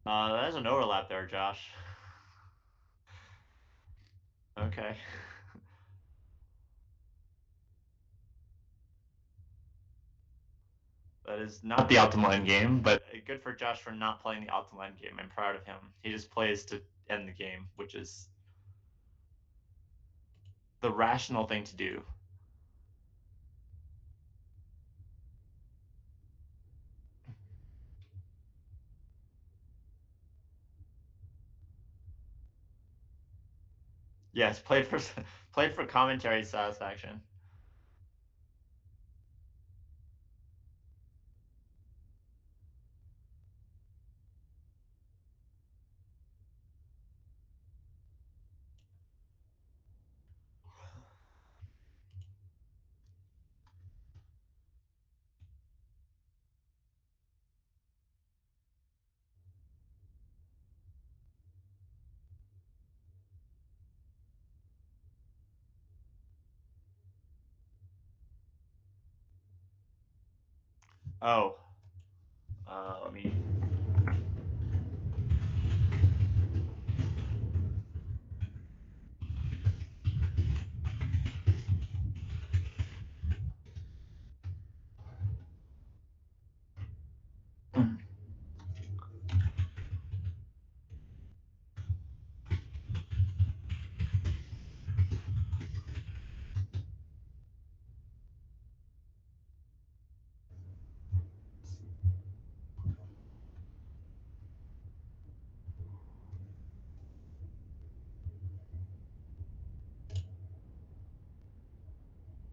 There's an overlap there, Josh. Okay. That is not the optimal end game, but good for Josh for not playing the optimal end game. I'm proud of him. He just plays to end the game, which is the rational thing to do. Yes, played for commentary satisfaction. Oh, let me.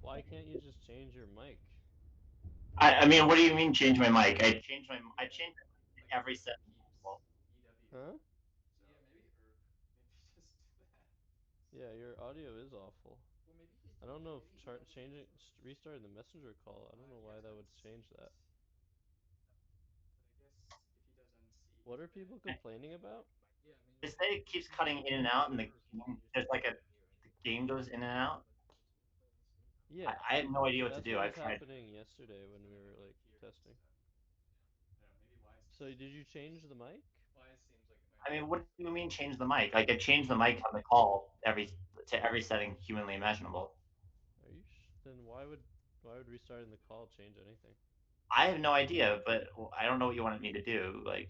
Why can't you just change your mic? I mean, what do you mean change my mic? I changed my mic every set. Huh? Yeah, your audio is awful. I don't know if restarting the messenger call. I don't know why that would change that. What are people complaining about? They say it keeps cutting in and out, and there's like the game goes in and out. Yeah, I have no idea what to that's do. what was I've tried. happening yesterday when we were like testing. So did you change the mic? I mean, what do you mean change the mic? Like I changed the mic on the call to every setting humanly imaginable. Are you then why would restarting the call change anything? I have no idea, but I don't know what you wanted me to do. Like,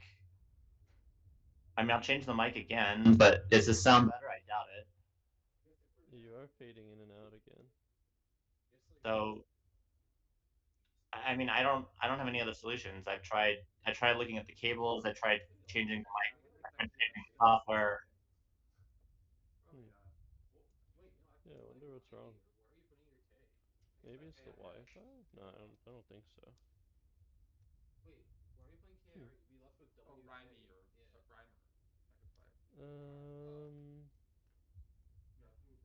I mean, I'll change the mic again, but does this sound better? I doubt it. You are fading in and out again. So, I mean, I don't have any other solutions. I tried looking at the cables. I tried changing the mic. I tried changing the software. Hmm. Yeah, I wonder what's wrong. Maybe it's the Wi-Fi? No, I don't think so. Hmm. Um.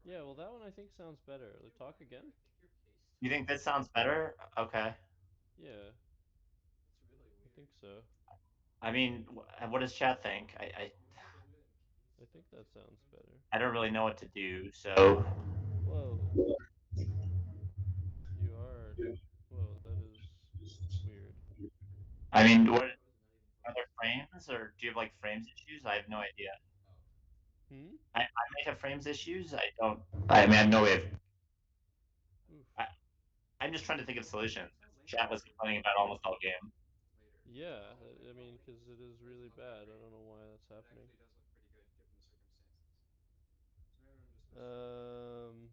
Yeah, well, that one I think sounds better. Like, talk again? You think this sounds better? Okay. Yeah, I think so. I mean, what does chat think? I think that sounds better. I don't really know what to do. So, Whoa, you are. Whoa, that is weird. I mean, what are there frames, or do you have like frames issues? I have no idea. Hmm? I might have frames issues. I don't. I mean, I have no way of. Oof. I, I'm just trying to think of solutions. Chat was complaining about almost all game. Yeah, I mean, because it is really bad. I don't know why that's happening. Um.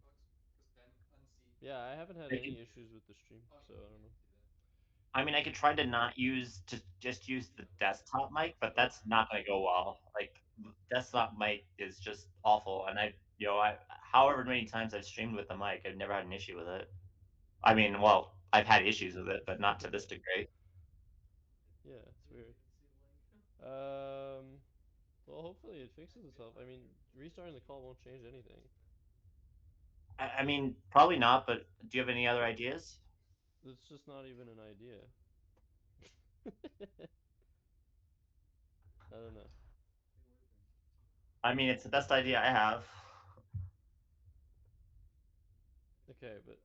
Yeah, I haven't had I any could, issues with the stream, so I don't know. I mean, I could try to not use to just use the desktop mic, but that's not going to go well. Like desktop mic is just awful, and however many times I've streamed with the mic, I've never had an issue with it. I mean, well, I've had issues with it, but not to this degree. Yeah, it's weird. Um. Well, hopefully it fixes itself. I mean, restarting the call won't change anything. I mean, probably not, but do you have any other ideas? It's just not even an idea. I don't know. I mean, it's the best idea I have. Okay, but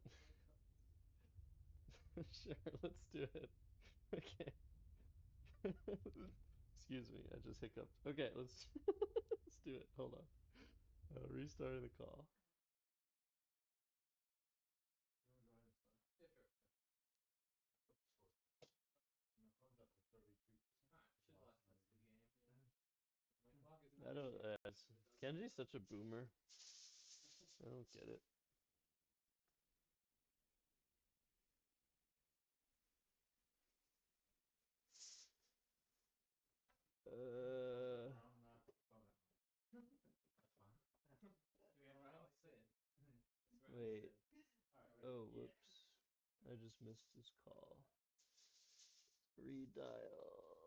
sure, let's do it. Okay. Excuse me, I just hiccuped. Okay, let's let's do it. Hold on. Restarting the call. I don't. Kenji's such a boomer. I don't get it. Uh. Wait. Oh, whoops. I just missed his call. Redial.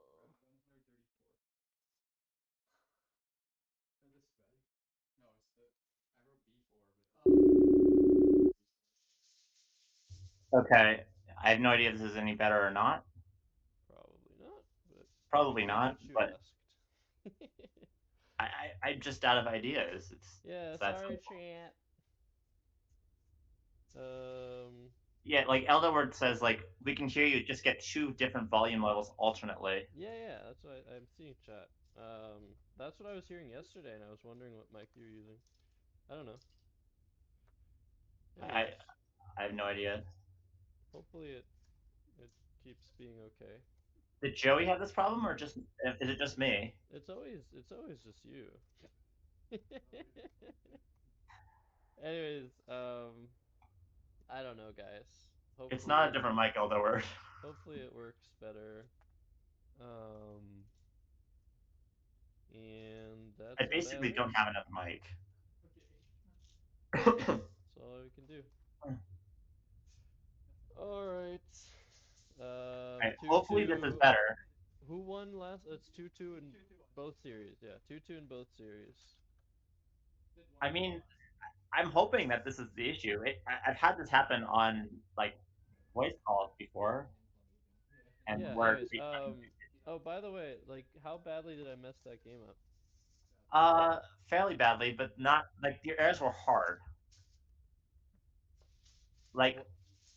Okay, I have no idea if this is any better or not. Probably not, but Probably you did not, what you but asked. I'm just out of ideas. Yeah, It's that sorry, simple. chat. Yeah, like Eldoward says, like we can hear you, just get two different volume levels alternately. Yeah, that's what I'm seeing chat. That's what I was hearing yesterday, and I was wondering what mic you were using. I don't know. I Anyways, I have no idea. hopefully it keeps being okay. Did Joey have this problem, or just is it just me? It's always just you. Anyways, I don't know, guys. It's not a Hopefully, different mic, Eldoward. hopefully it works better. And I that's about basically it. don't have enough mic. That's all we can do. All right. Two Hopefully this is two. better. Who won last? It's 2-2 in both series. Yeah, 2-2 in both series. I mean, I'm hoping that this is the issue. I've had this happen on like voice calls before, and Yeah. where Anyways, oh, by the way, like, how badly did I mess that game up? Fairly badly, but not like your errors were hard. Like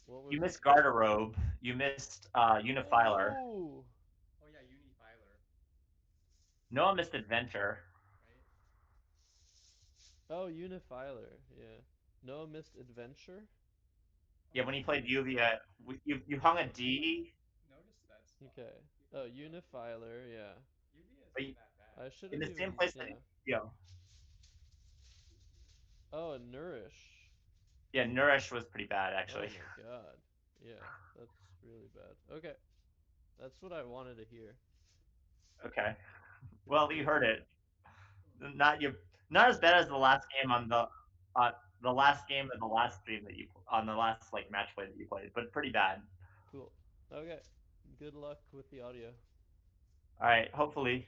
What was you it? missed garderobe, you missed unifiler. Oh, Oh yeah, Unifiler. Noah missed adventure. oh, Unifiler. Yeah. Noah missed adventure. Yeah, when he played Uvia, you hung a D. Notice that spot. Okay. Oh, Unifiler. Yeah. UV But isn't that bad. I should in have the even. same place that Yeah. yeah, Oh, and Nourish. yeah, Nourish was pretty bad actually. Oh my god. Yeah, that's really bad. Okay. That's what I wanted to hear. Okay. Well, you heard it. Not as bad as the last game on the last game of the last stream that you on the last like match play that you played, but pretty bad. Cool. Okay. Good luck with the audio. All right, hopefully.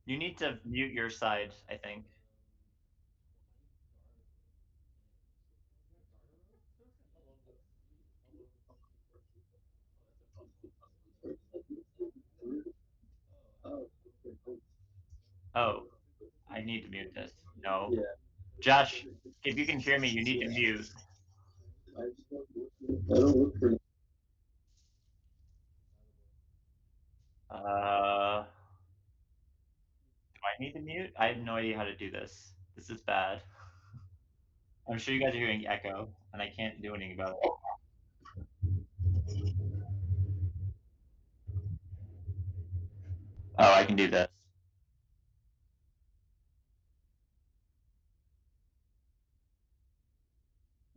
You need to mute your side, I think. Oh, I need to mute this. No. Josh, if you can hear me, you need to mute. Do I need to mute? I have no idea how to do this. This is bad. I'm sure you guys are hearing echo, and I can't do anything about it. Oh, I can do this.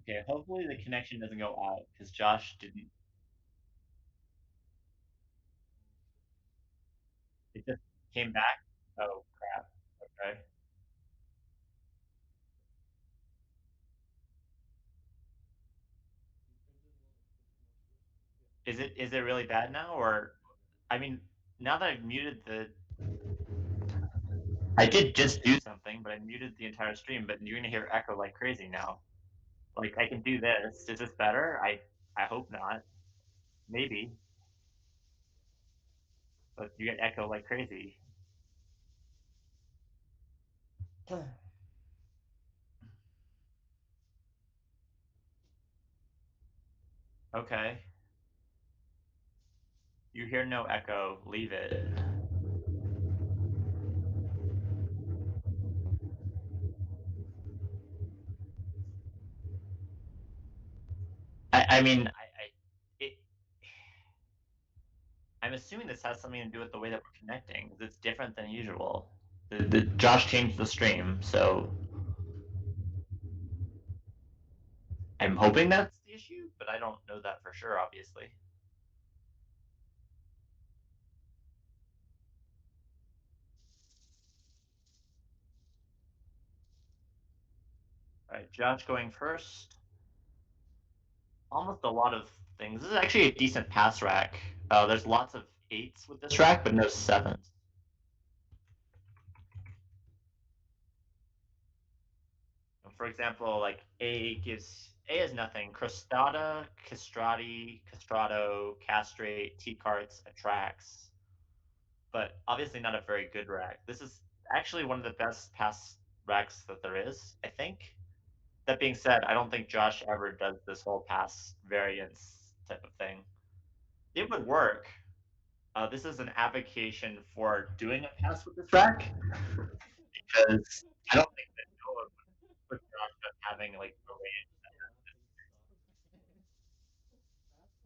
Okay, hopefully the connection doesn't go out, because Josh didn't. It just came back. Oh, crap. Okay. Is it really bad now, or I mean, now that I've muted the I did just do something, but I muted the entire stream, but you're gonna hear echo like crazy now. Like I can do this. Is this better? I hope not. Maybe. But you get echo like crazy. Okay. You hear no echo, leave it. I mean, it, I'm assuming this has something to do with the way that we're connecting, because it's different than usual. The Josh changed the stream, so I'm hoping that's the issue, but I don't know that for sure, obviously. All right, Josh going first. Almost a lot of things. This is actually a decent pass rack. There's lots of 8s with this rack, but no 7s. For example, like A is nothing. Crostata, Castrati, Castrato, Castrate, T-Carts, Attracts. But obviously not a very good rack. This is actually one of the best pass racks that there is, I think. That being said, I don't think Josh ever does this whole pass variance type of thing. It would work. This is an application for doing a pass with this rack because I don't think that Noah would put Josh up having like a range.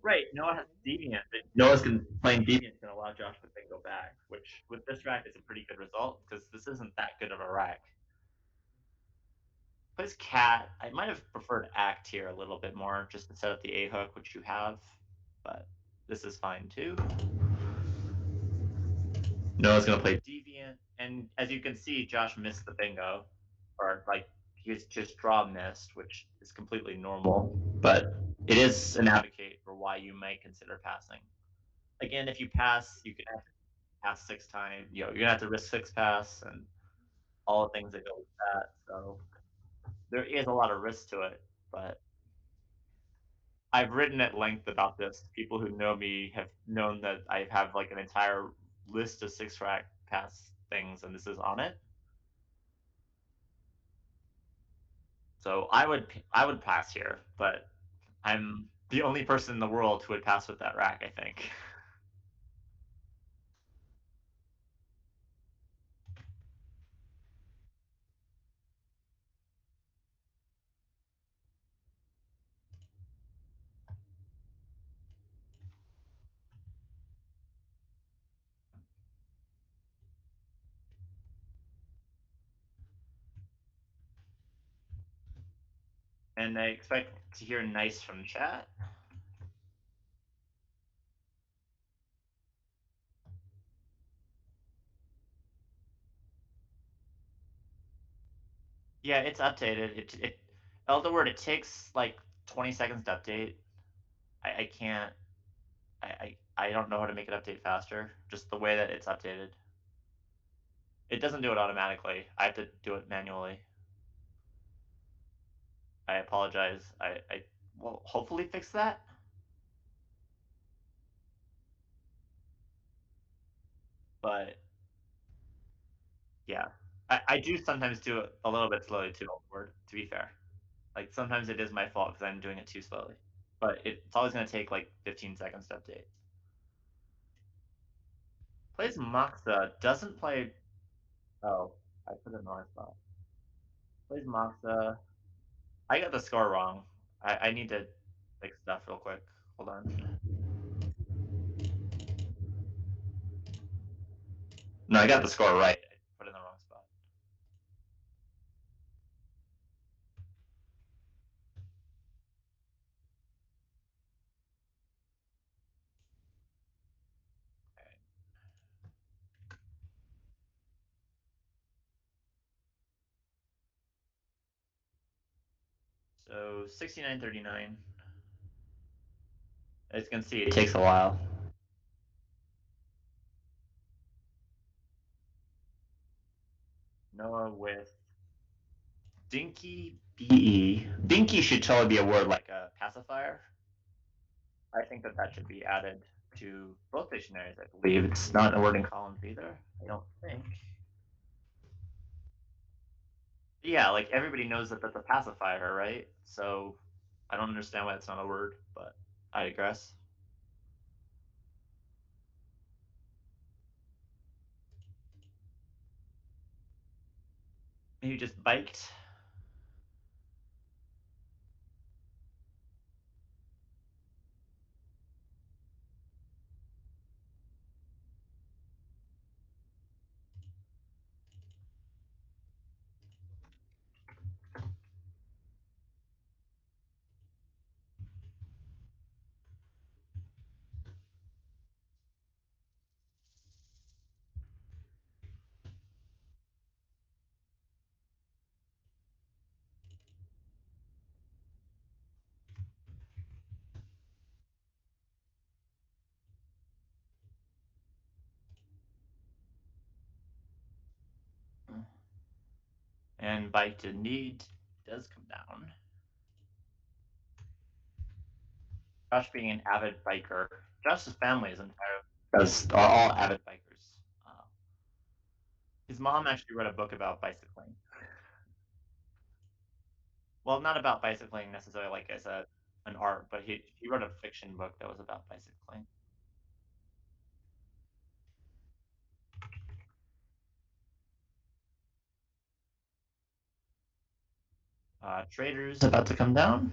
Right, Noah has Deviant, but playing Deviant can allow Josh to then go back, which with this rack is a pretty good result because this isn't that good of a rack. Plays Cat. I might have preferred Act here a little bit more just to set up the A hook, which you have, but this is fine too. Noah's gonna play Deviant, and as you can see, Josh missed the bingo, or like he's just draw missed, which is completely normal, but it is an advocate for why you might consider passing. Again, if you pass, you can have to pass 6 times. You're gonna have to risk 6 pass and all the things that go with that. So there is a lot of risk to it, but I've written at length about this. People who know me have known that I have like an entire list of 6-rack pass things, and this is on it. So I would pass here, but I'm the only person in the world who would pass with that rack, I think. And I expect to hear nice from chat. Yeah, it's updated. Elder Word, it takes like 20 seconds to update. I can't. I don't know how to make it update faster. Just the way that it's updated. It doesn't do it automatically. I have to do it manually. I apologize. I will hopefully fix that. But yeah, I do sometimes do it a little bit slowly too. Word, to be fair, like sometimes it is my fault because I'm doing it too slowly. But it's always gonna take like 15 seconds to update. Plays Moxa, doesn't play. Oh, I put it in the wrong spot. Plays Moxa. I got the score wrong. I need to fix stuff real quick. Hold on. No, I got the score right. I put it in the wrong spot. Okay. So 69.39. As you can see, it takes a while. Noah with Dinky BE. Dinky should totally be a word like a pacifier. I think that should be added to both dictionaries, I believe. It's not a word in columns either, I don't think. Yeah, like everybody knows that that's a pacifier, right? So I don't understand why it's not a word, but I digress. Maybe just biked. And biked indeed does come down. Josh being an avid biker. Josh's family is are all avid bikers. His mom actually wrote a book about bicycling. Well, not about bicycling necessarily, like as an art, but he wrote a fiction book that was about bicycling. Traders about to come down.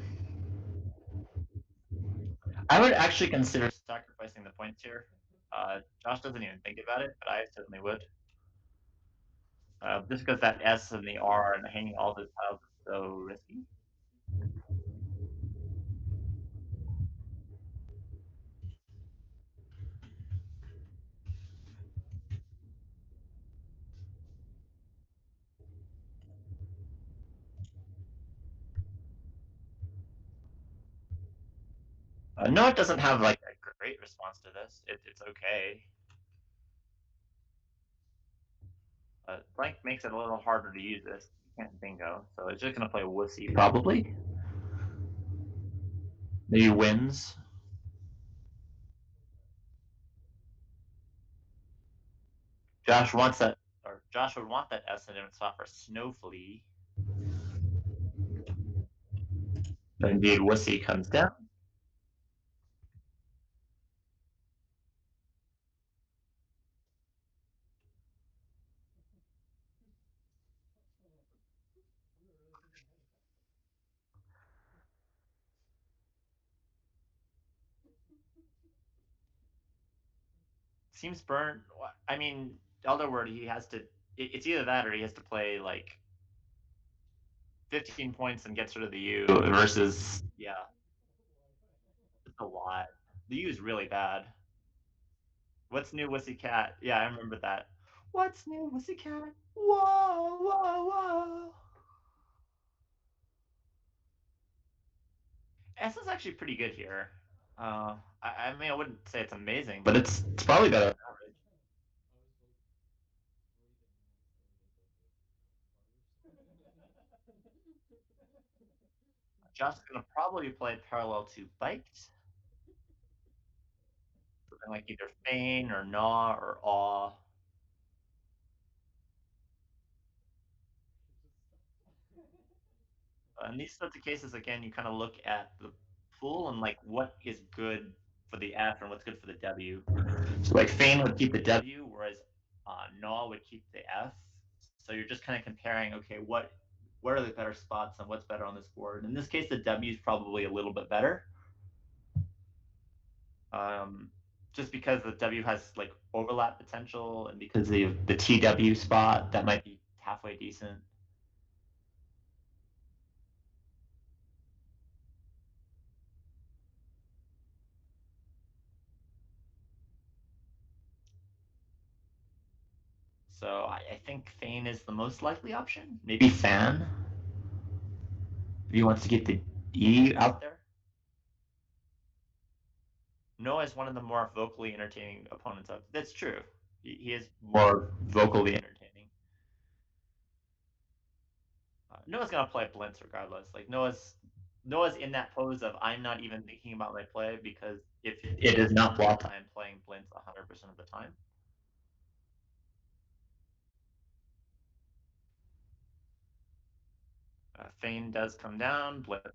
I would actually consider sacrificing the points here. Josh doesn't even think about it, but I certainly would. Just because that S and the R and hanging all the tiles is so risky. No, it doesn't have like a great response to this. It's okay. Blank makes it a little harder to use this. You can't bingo, so it's just gonna play wussy probably. Maybe wins. Josh would want that S in it spot for Snowflea. But indeed, Wussy comes down. Seems burnt. I mean, Elderword, he has to. It's either that or he has to play like 15 points and gets rid of the U versus it's a lot. The U is really bad. What's new, Wussy Cat? Yeah, I remember that. What's new, Wussy Cat? Whoa, whoa, whoa. S is actually pretty good here. I mean, I wouldn't say it's amazing, but it's probably better than average. Just gonna probably play parallel to Biked. Something like either Feign or Gnaw or Awe. In these sorts of cases, again, you kind of look at the pool and like what is good for the F and what's good for the W. So like Feign would keep the W, whereas Gnaw would keep the F. So you're just kind of comparing, okay, what are the better spots and what's better on this board? In this case, the W is probably a little bit better. Just because the W has like overlap potential and because of the TW spot, that might be halfway decent. So I think Feign is the most likely option. Maybe Fan. If he wants to get the E out there. Noah is one of the more vocally entertaining opponents of. That's true. He is more vocally entertaining. Noah's gonna play Blintz regardless. Like Noah's in that pose of I'm not even thinking about my play because if it is not block time, playing Blintz 100% of the time. Feign does come down. Blitz